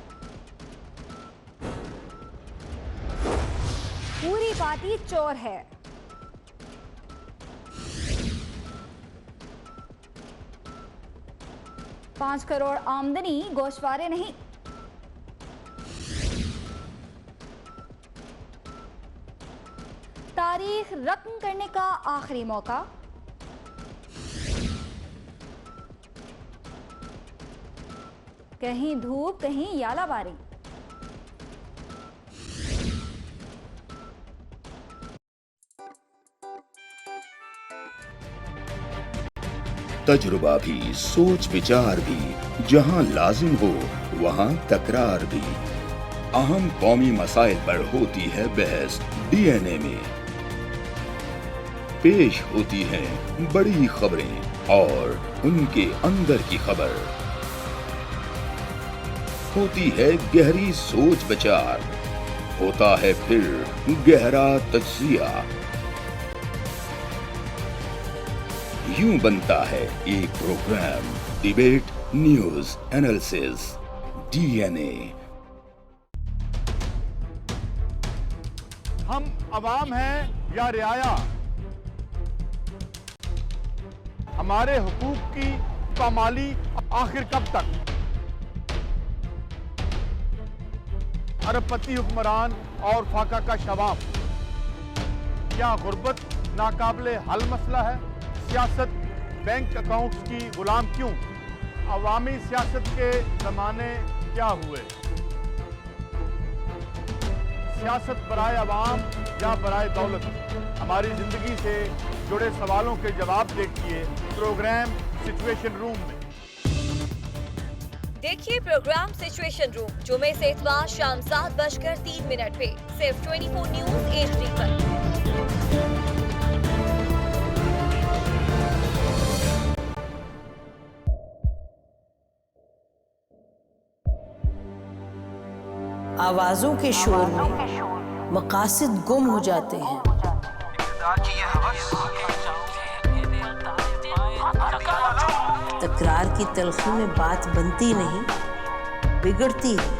पूरी पार्टी चोर है। $5 करोड़ आमदनी गोशवारे नहीं। तारीख रकम करने का आखिरी मौका। कहीं धूप कहीं यालाबारी। तजुर्बा भी, सोच विचार भी, जहां लाजिम हो वहां तकरार भी। अहम कौमी मसाइल पर होती है बहस डीएनए में। पेश होती हैं बड़ी खबरें और उनके अंदर की खबर। होती है गहरी सोच विचार, होता है फिर गहरा तज्जिया। यूं बनता है एक programme, debate, news, analysis, DNA. हम अवाम हैं या रियाया? हमारे हुकूक की पामाली आखिर कब तक? अरबपति हुक्मरान और फाका का शवाब। क्या गुर्बत नाकाबिले हल मसला है? सियासत बैंक अकाउंट्स की गुलाम क्यों? अवामी सियासत के जमाने क्या हुए? सियासत बराए अवाम या बराए दौलत? हमारी जिंदगी से जुड़े सवालों के जवाब देखिए प्रोग्राम सिचुएशन रूम में। देखिए प्रोग्राम सिचुएशन रूम जुमे से इतवार शाम 7:03 पे सिर्फ 24 न्यूज HD पर। आवाजों के शोर में मकासद गुम हो जाते हैं। तकरार की तलखी में बात बनती नहीं, बिगड़ती है।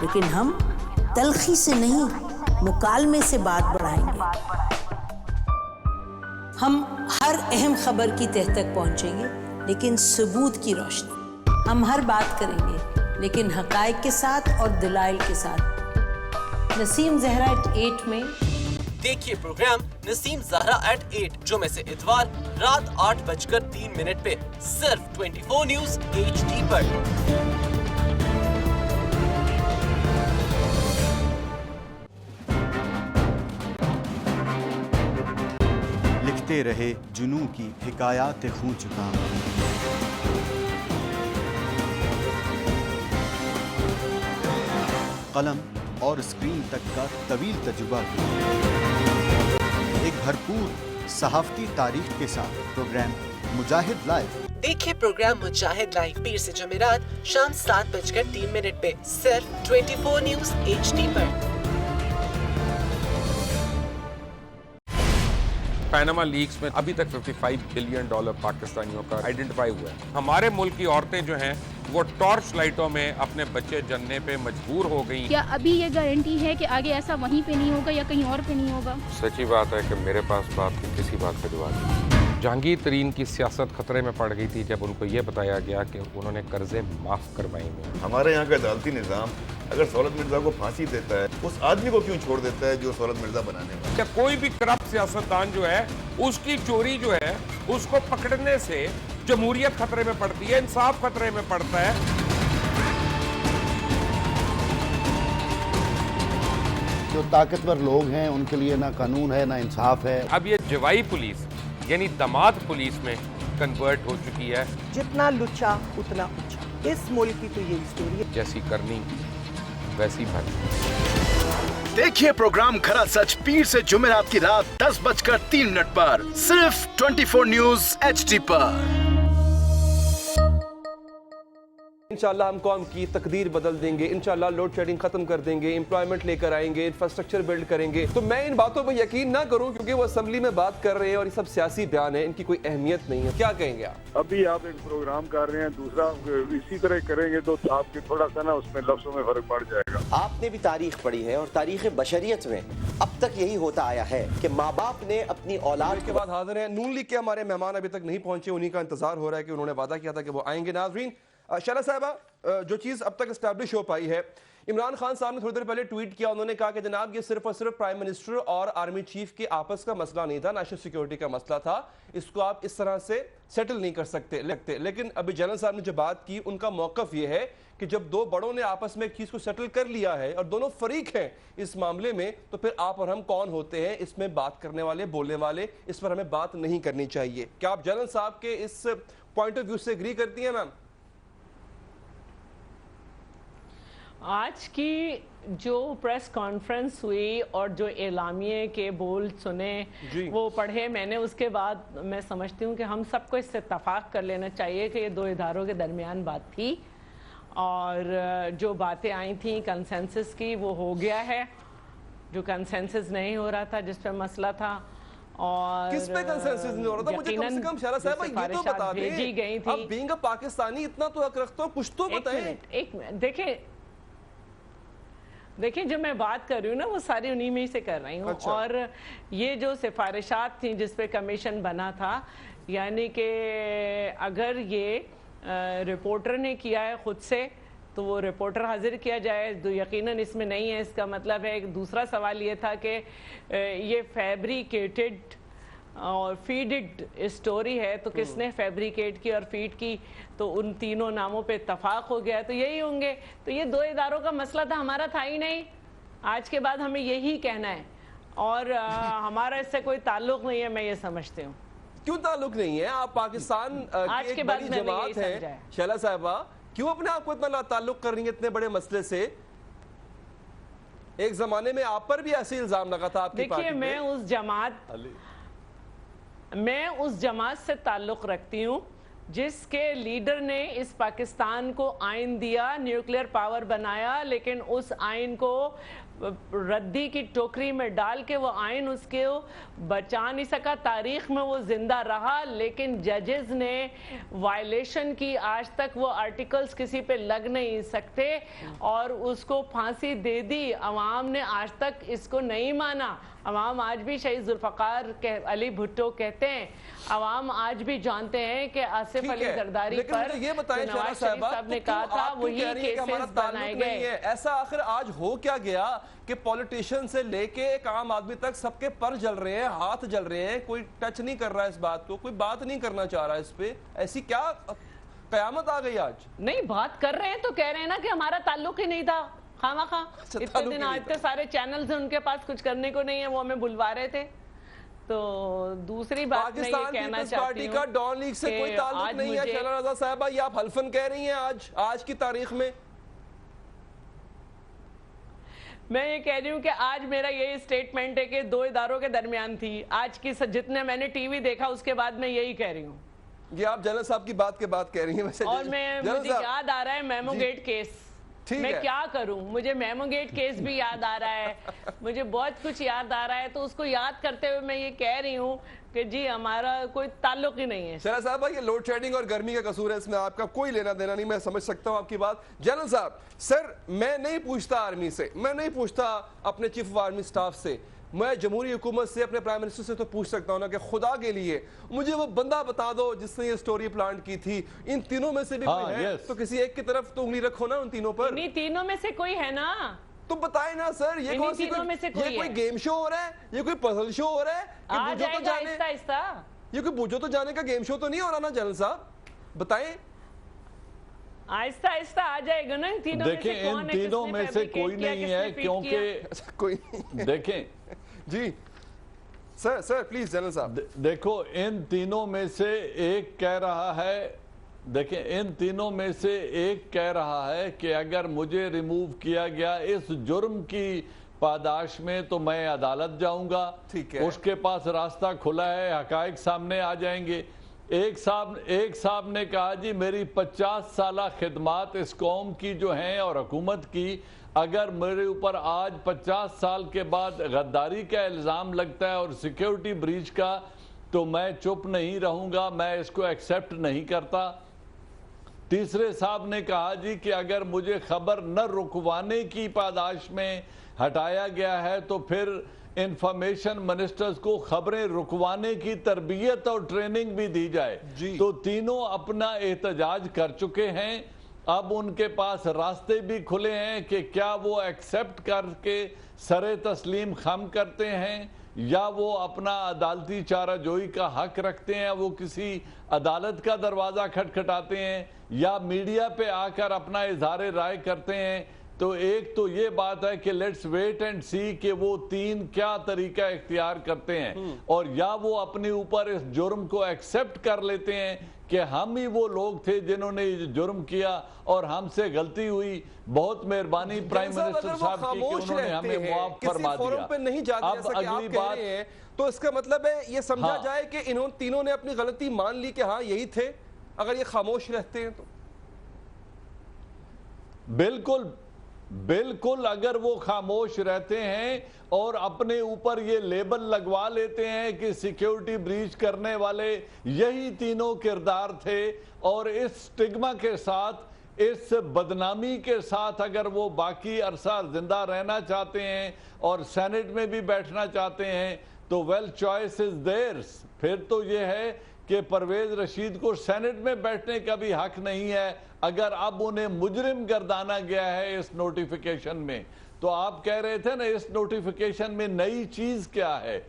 लेकिन हम तलखी से नहीं, मुकालमे से बात बढ़ाएंगे। हम हर अहम खबर की तह तक पहुंचेंगे, लेकिन सबूत की रोशनी। हम हर बात करेंगे, लेकिन हकायक के साथ और दलाइल के साथ। नसीम ज़हरा @8 में देखिए प्रोग्राम नसीम ज़हरा @8 जुमे से इतवार रात 8:03 पे सिर्फ 24 न्यूज HD पर। लिखते रहे जुनू की हिकायात खूं चुका। कलम और स्क्रीन तक का तवील तजुर्बा एक भरपूर सहाफती तारीख के साथ प्रोग्राम मुजाहिद लाइव। देखिए प्रोग्राम मुजाहिद लाइव पीर से जुमेरात शाम 7:03 पे सिर्फ 24 न्यूज HD पर। पैनामा लीक्स में अभी तक $55 बिलियन पाकिस्तानियों का आइडेंटिफाई हुआ है। हमारे मुल्क की औरतें जो हैं वो टॉर्च लाइटों में अपने बच्चे जनने पे मजबूर हो गई। क्या अभी ये गारंटी है कि आगे ऐसा वहीं पे नहीं होगा या कहीं और पे नहीं होगा? सच्ची बात है कि मेरे पास बात की किसी बात का जवाब नहीं। जहांगीर तरीन की सियासत खतरे में पड़ गई थी जब उनको ये बताया गया कि उन्होंने कर्जे माफ़ करवाए हैं। हमारे यहाँ का अदालती निज़ाम अगर सौलत मिर्ज़ा को फांसी देता है, उस आदमी को क्यों छोड़ देता है जो सौलत मिर्ज़ा बनाने वाला है? कोई भी करप्ट सियासतदान जो है उसकी चोरी जो है उसको पकड़ने से जमहूरियत खतरे में पड़ती है, इंसाफ खतरे में पड़ता है। जो ताकतवर लोग हैं उनके लिए ना कानून है ना इंसाफ है। अब ये जवाई पुलिस यानी दामाद पुलिस में कन्वर्ट हो चुकी है। जितना लुच्चा उतना ऊंचा, इस मुल्क की तो यही स्टोरी है। जैसी करनी वैसी भरनी। देखिए प्रोग्राम खरा सच पीर से जुमेरात की रात 10:03 पर सिर्फ 24 न्यूज़ HD पर। इंशाल्लाह हम कौम की तकदीर बदल देंगे, इंशाल्लाह लोड शेडिंग खत्म कर देंगे, एम्प्लॉयमेंट लेकर आएंगे, इंफ्रास्ट्रक्चर बिल्ड करेंगे। तो मैं इन बातों पर यकीन ना करूं क्योंकि वो असेंबली में बात कर रहे हैं और ये सब सियासी बयान है, इनकी कोई अहमियत नहीं है। क्या कहेंगे आप? अभी आप एक प्रोग्राम कर रहे हैं, दूसरा इसी तरह करेंगे तो आपके थोड़ा सा ना उसमें लफ्जों में फर्क पड़ जाएगा। आपने भी तारीख पढ़ी है और तारीख बशरियत में अब तक यही होता आया है कि माँ बाप ने अपनी औलाद के बाद हाजिर हैं नून लीग के हमारे मेहमान अभी तक नहीं पहुंचे, उन्हीं का इंतजार हो रहा है कि उन्होंने वादा किया था कि वो आएंगे। नाज़रीन, शैला साहिबा, जो चीज़ अब तक एस्टैब्लिश हो पाई है, इमरान खान साहब ने थोड़ी देर पहले ट्वीट किया, उन्होंने कहा कि जनाब ये सिर्फ और सिर्फ प्राइम मिनिस्टर और आर्मी चीफ के आपस का मसला नहीं था, नेशनल सिक्योरिटी का मसला था, इसको आप इस तरह से सेटल नहीं कर सकते। लेकिन अभी जनरल साहब ने जो बात की, उनका मौक़िफ़ ये है कि जब दो बड़ों ने आपस में एक चीज़ को सेटल कर लिया है और दोनों फरीक हैं इस मामले में, तो फिर आप और हम कौन होते हैं इसमें बात करने वाले, बोलने वाले? इस पर हमें बात नहीं करनी चाहिए। क्या आप जनरल साहब के इस पॉइंट ऑफ व्यू से एग्री करती हैं मैम? आज की जो प्रेस कॉन्फ्रेंस हुई और जो एलामिये के बोल सुने वो पढ़े मैंने, उसके बाद मैं समझती हूँ कि हम सबको इससे इत्तफाक कर लेना चाहिए कि ये दो इदारों के दरमियान बात थी और जो बातें आई थी कंसेंसस की वो हो गया है, जो कंसेंसस नहीं हो रहा था, जिस पे मसला था। और किस पे कंसेंसस नहीं हो रहा था? मुझे कम से कम शैला साहब ये तो बता दें, भेजी गई थी। अब बीइंग अ पाकिस्तानी इतना तो हक रखता हूं, कुछ तो बताएं। एक मिनट देखिए जो मैं बात कर रही हूँ ना वो सारी उन्हीं में से कर रही हूँ। अच्छा। और ये जो सिफारिशात थी जिस पे कमीशन बना था, यानी कि अगर ये रिपोर्टर ने किया है खुद से तो वो रिपोर्टर हाजिर किया जाए, तो यकीनन इसमें नहीं है। इसका मतलब है एक दूसरा सवाल ये था कि ये फैब्रिकेटेड और फीडेड स्टोरी है, तो किसने फैब्रिकेट की और फीड की, तो उन तीनों नामों पे इत्तफाक हो गया, तो यही होंगे। तो ये दो इदारों का मसला था, हमारा था ही नहीं। आज के बाद हमें यही कहना है और हमारा इससे कोई ताल्लुक नहीं है, मैं ये समझती हूँ। क्यों ताल्लुक नहीं है? आप पाकिस्तान की एक बड़ी जमात है शैला साहिबा, क्यों अपने आप को इतना ताल्लुक कर रही है इतने बड़े मसले से? एक जमाने में आप पर भी ऐसे इल्जाम लगा था आपकी पार्टी में। मैं उस जमात से ताल्लुक़ रखती हूँ जिसके लीडर ने इस पाकिस्तान को आइन दिया, न्यूक्लियर पावर बनाया, लेकिन उस आइन को रद्दी की टोकरी में डाल के वो आइन उसके बचा नहीं सका। तारीख में वो जिंदा रहा, लेकिन जजेस ने वायलेशन की। आज तक वो आर्टिकल्स किसी पे लग नहीं सकते और उसको फांसी दे दी। अवाम ने आज तक इसको नहीं माना। अवाम आज भी शहीद जुल्फ़कार अली भुट्टो कहते हैं, अवाम आज भी जानते हैं कि आसिफ अली जरदारी पर ये बताएं नवाज शरीफ साहब ने कहा था वही केसेस बनाए गए। ऐसा आखिर आज हो क्या गया कि पॉलिटिशियन से लेके एक आम आदमी तक सबके पर जल रहे हैं, हाथ जल रहे हैं, कोई टच नहीं कर रहा है इस बात को, कोई बात नहीं करना चाह रहा है इस पे? ऐसी क्या कयामत आ गई आज? नहीं, बात कर रहे हैं तो कह रहे हैं ना कि हमारा ताल्लुक ही नहीं था। खामा इतने दिन आज के सारे चैनल्स हैं उनके पास, कुछ करने को नहीं है, वो हमें बुलवा रहे थे। तो दूसरी बात मैं ये कहना चाहती हूँ, का डॉन लीग से कोई ताल्लुक नहीं है। शैला रज़ा साहिबा, ये आप हल्फन कह रही हैं आज की तारीख में? मैं ये कह रही हूँ कि आज मेरा यही स्टेटमेंट है कि दो इदारों के दरमियान थी। आज की जितने मैंने टीवी देखा उसके बाद मैं यही कह रही हूँ। ये आप जनरल साहब की बात के बाद कह रही हैं वैसे। और मुझे याद आ रहा है मेमोगेट केस। मैं क्या करूं, मुझे मेमोगेट केस भी याद आ रहा है, मुझे बहुत कुछ याद आ रहा है। तो उसको याद करते हुए मैं ये कह रही हूँ कि जी हमारा कोई ताल्लुक ही नहीं है। शैला साहब, ये लोड शेडिंग और गर्मी का कसूर है, इसमें आपका कोई लेना देना नहीं। मैं समझ सकता हूँ आपकी बात। जनरल साहब, सर मैं नहीं पूछता आर्मी से, मैं नहीं पूछता अपने चीफ ऑफ आर्मी स्टाफ से, میں جمہوری حکومت سے اپنے پرائم منسٹر سے تو پوچھ سکتا ہوں نا کہ خدا کے لیے مجھے وہ بندہ بتا دو جس نے یہ سٹوری پلانٹ کی تھی. ان تینوں میں سے بھی کوئی ہے تو کسی ایک کی طرف تو انگلی رکھو نا ان تینوں پر. نہیں تینوں میں سے کوئی ہے نا. تو بتائیں نا سر, یہ کون سی یہ کوئی گیم شو ہو رہا ہے, یہ کوئی پزل شو ہو رہا ہے, آ جائے گا آہستہ آہستہ. یہ کوئی بوجھو تو جانے کا گیم شو تو نہیں ہو رہا نا جنرل صاحب, بتائیں. آہستہ آہستہ آ جائے گا نا. ان تینوں دیکھیں ان تینوں میں سے کوئی نہیں ہے کیونکہ کوئی دیکھیں جی سر پلیز جنرل صاحب. دیکھو ان تینوں میں سے ایک کہہ رہا ہے, دیکھیں ان تینوں میں سے ایک کہہ رہا ہے کہ اگر مجھے ریموو کیا گیا اس جرم کی پاداش میں تو میں عدالت جاؤں گا. اس کے پاس راستہ کھلا ہے, حقائق سامنے آ جائیں گے. ایک صاحب نے کہا جی میری 50 سالہ خدمات اس قوم کی جو ہیں اور حکومت کی, اگر میرے اوپر آج 50 سال کے بعد غداری کا الزام لگتا ہے اور سیکیورٹی بریچ کا, تو میں چپ نہیں رہوں گا, میں اس کو ایکسیپٹ نہیں کرتا. تیسرے صاحب نے کہا جی کہ اگر مجھے خبر نہ رکوانے کی پاداش میں ہٹایا گیا ہے تو پھر انفارمیشن منسٹرز کو خبریں رکوانے کی تربیت اور ٹریننگ بھی دی جائے. تو تینوں اپنا احتجاج کر چکے ہیں, اب ان کے پاس راستے بھی کھلے ہیں کہ کیا وہ ایکسیپٹ کر کے سر تسلیم خم کرتے ہیں یا وہ اپنا عدالتی چارہ جوئی کا حق رکھتے ہیں, وہ کسی عدالت کا دروازہ کھٹکھٹاتے ہیں یا میڈیا پہ آ کر اپنا اظہار رائے کرتے ہیں. تو ایک تو یہ بات ہے کہ لیٹس ویٹ اینڈ سی کہ وہ تین کیا طریقہ اختیار کرتے ہیں, اور یا وہ اپنے اوپر اس جرم کو ایکسیپٹ کر لیتے ہیں کہ ہم ہی وہ لوگ تھے جنہوں نے یہ جرم کیا اور ہم سے غلطی ہوئی, بہت مہربانی پرائم منسٹر صاحب کی کہ انہوں نے ہمیں معاف فرما دیا. کسی فورم پہ نہیں جاتے جیسا کہ آپ کہہ رہے ہیں, تو اس کا مطلب ہے یہ سمجھا جائے کہ انہوں تینوں نے اپنی غلطی مان لی کہ ہاں یہی تھے, اگر یہ خاموش رہتے ہیں تو. بالکل اگر وہ خاموش رہتے ہیں اور اپنے اوپر یہ لیبل لگوا لیتے ہیں کہ سیکیورٹی بریچ کرنے والے یہی تینوں کردار تھے, اور اس سٹگما کے ساتھ, اس بدنامی کے ساتھ اگر وہ باقی عرصہ زندہ رہنا چاہتے ہیں اور سینٹ میں بھی بیٹھنا چاہتے ہیں تو ویل چوائس از دیئرز. پھر تو یہ ہے کہ پرویز رشید کو سینٹ میں بیٹھنے کا بھی حق نہیں ہے اگر اب انہیں مجرم گردانا گیا ہے اس نوٹیفیکیشن میں. تو آپ کہہ رہے تھے نا اس نوٹیفیکیشن میں نئی چیز کیا ہے,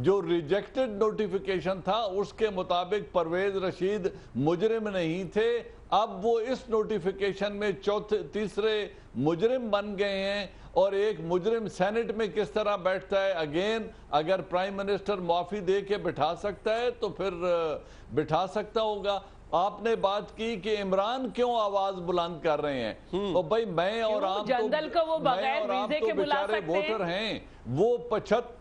جو ریجیکٹڈ نوٹیفیکیشن تھا اس کے مطابق پرویز رشید مجرم نہیں تھے, اب وہ اس نوٹیفیکیشن میں تیسرے مجرم بن گئے ہیں. اور ایک مجرم سینٹ میں کس طرح بیٹھتا ہے, اگین اگر پرائم منسٹر معافی دے کے بٹھا سکتا ہے تو پھر بٹھا سکتا ہوگا. آپ نے بات کی کہ عمران کیوں آواز بلند کر رہے ہیں, تو بھائی میں اور آپ جندل کو وہ بغیر ویزے کے بلا سکتے ہیں, ووٹر ہیں وہ 75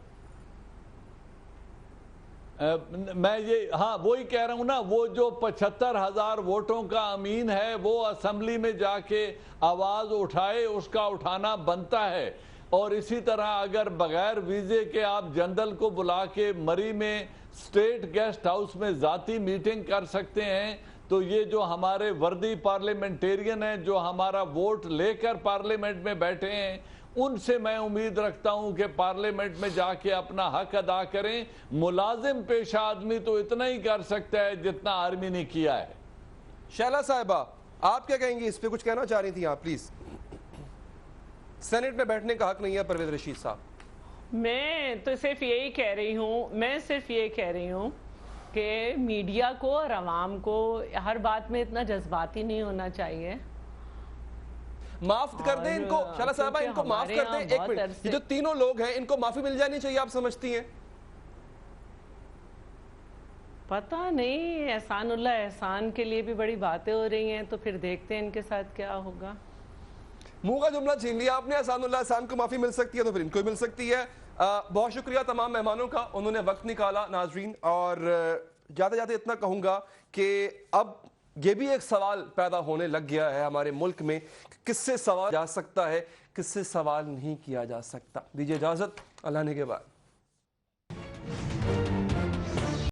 میں یہ وہی کہہ رہا ہوں نا, وہ جو 75,000 ووٹوں کا امین ہے وہ اسمبلی میں جا کے آواز اٹھائے, اس کا اٹھانا بنتا ہے. اور اسی طرح اگر بغیر ویزے کے آپ جنرل کو بلا کے مری میں اسٹیٹ گیسٹ ہاؤس میں ذاتی میٹنگ کر سکتے ہیں, تو یہ جو ہمارے وردی پارلیمنٹیرین ہیں جو ہمارا ووٹ لے کر پارلیمنٹ میں بیٹھے ہیں, ان سے میں امید رکھتا ہوں کہ پارلیمنٹ میں جا کے اپنا حق ادا کریں. ملازم پیشہ آدمی تو اتنا ہی کر سکتا ہے جتنا آرمی نے کیا ہے. شیلا صاحبہ آپ کیا کہیں گی اس پہ, کچھ کہنا چاہ رہی تھی آپ پلیز. سینٹ میں بیٹھنے کا حق نہیں ہے پرویز رشید صاحب. میں تو صرف یہی کہہ رہی ہوں کہ میڈیا کو اور عوام کو ہر بات میں اتنا جذباتی نہیں ہونا چاہیے. معاف کر دیں ان کو, شیلا صاحبہ ان کو معاف کر دیں. ایک منٹ, یہ جو تینوں لوگ ہیں ان کو معافی مل جانی چاہیے, آپ سمجھتی ہیں؟ پتہ نہیں, احسان اللہ احسان کے لیے بھی بڑی باتیں ہو رہی ہیں, تو پھر دیکھتے ہیں ان کے ساتھ کیا ہوگا. منہ کا جملہ چھین لیا آپ نے, احسان اللہ احسان کو معافی مل سکتی ہے تو پھر ان کو مل سکتی ہے. بہت شکریہ تمام مہمانوں کا, انہوں نے وقت نکالا. ناظرین, اور جاتے جاتے اتنا کہوں گا کہ اب یہ بھی ایک سوال پیدا ہونے لگ گیا ہے ہمارے ملک میں, کس سے سوال جا سکتا ہے, کس سے سوال نہیں کیا جا سکتا. دیجیے اجازت, اللہ نے کے بعد.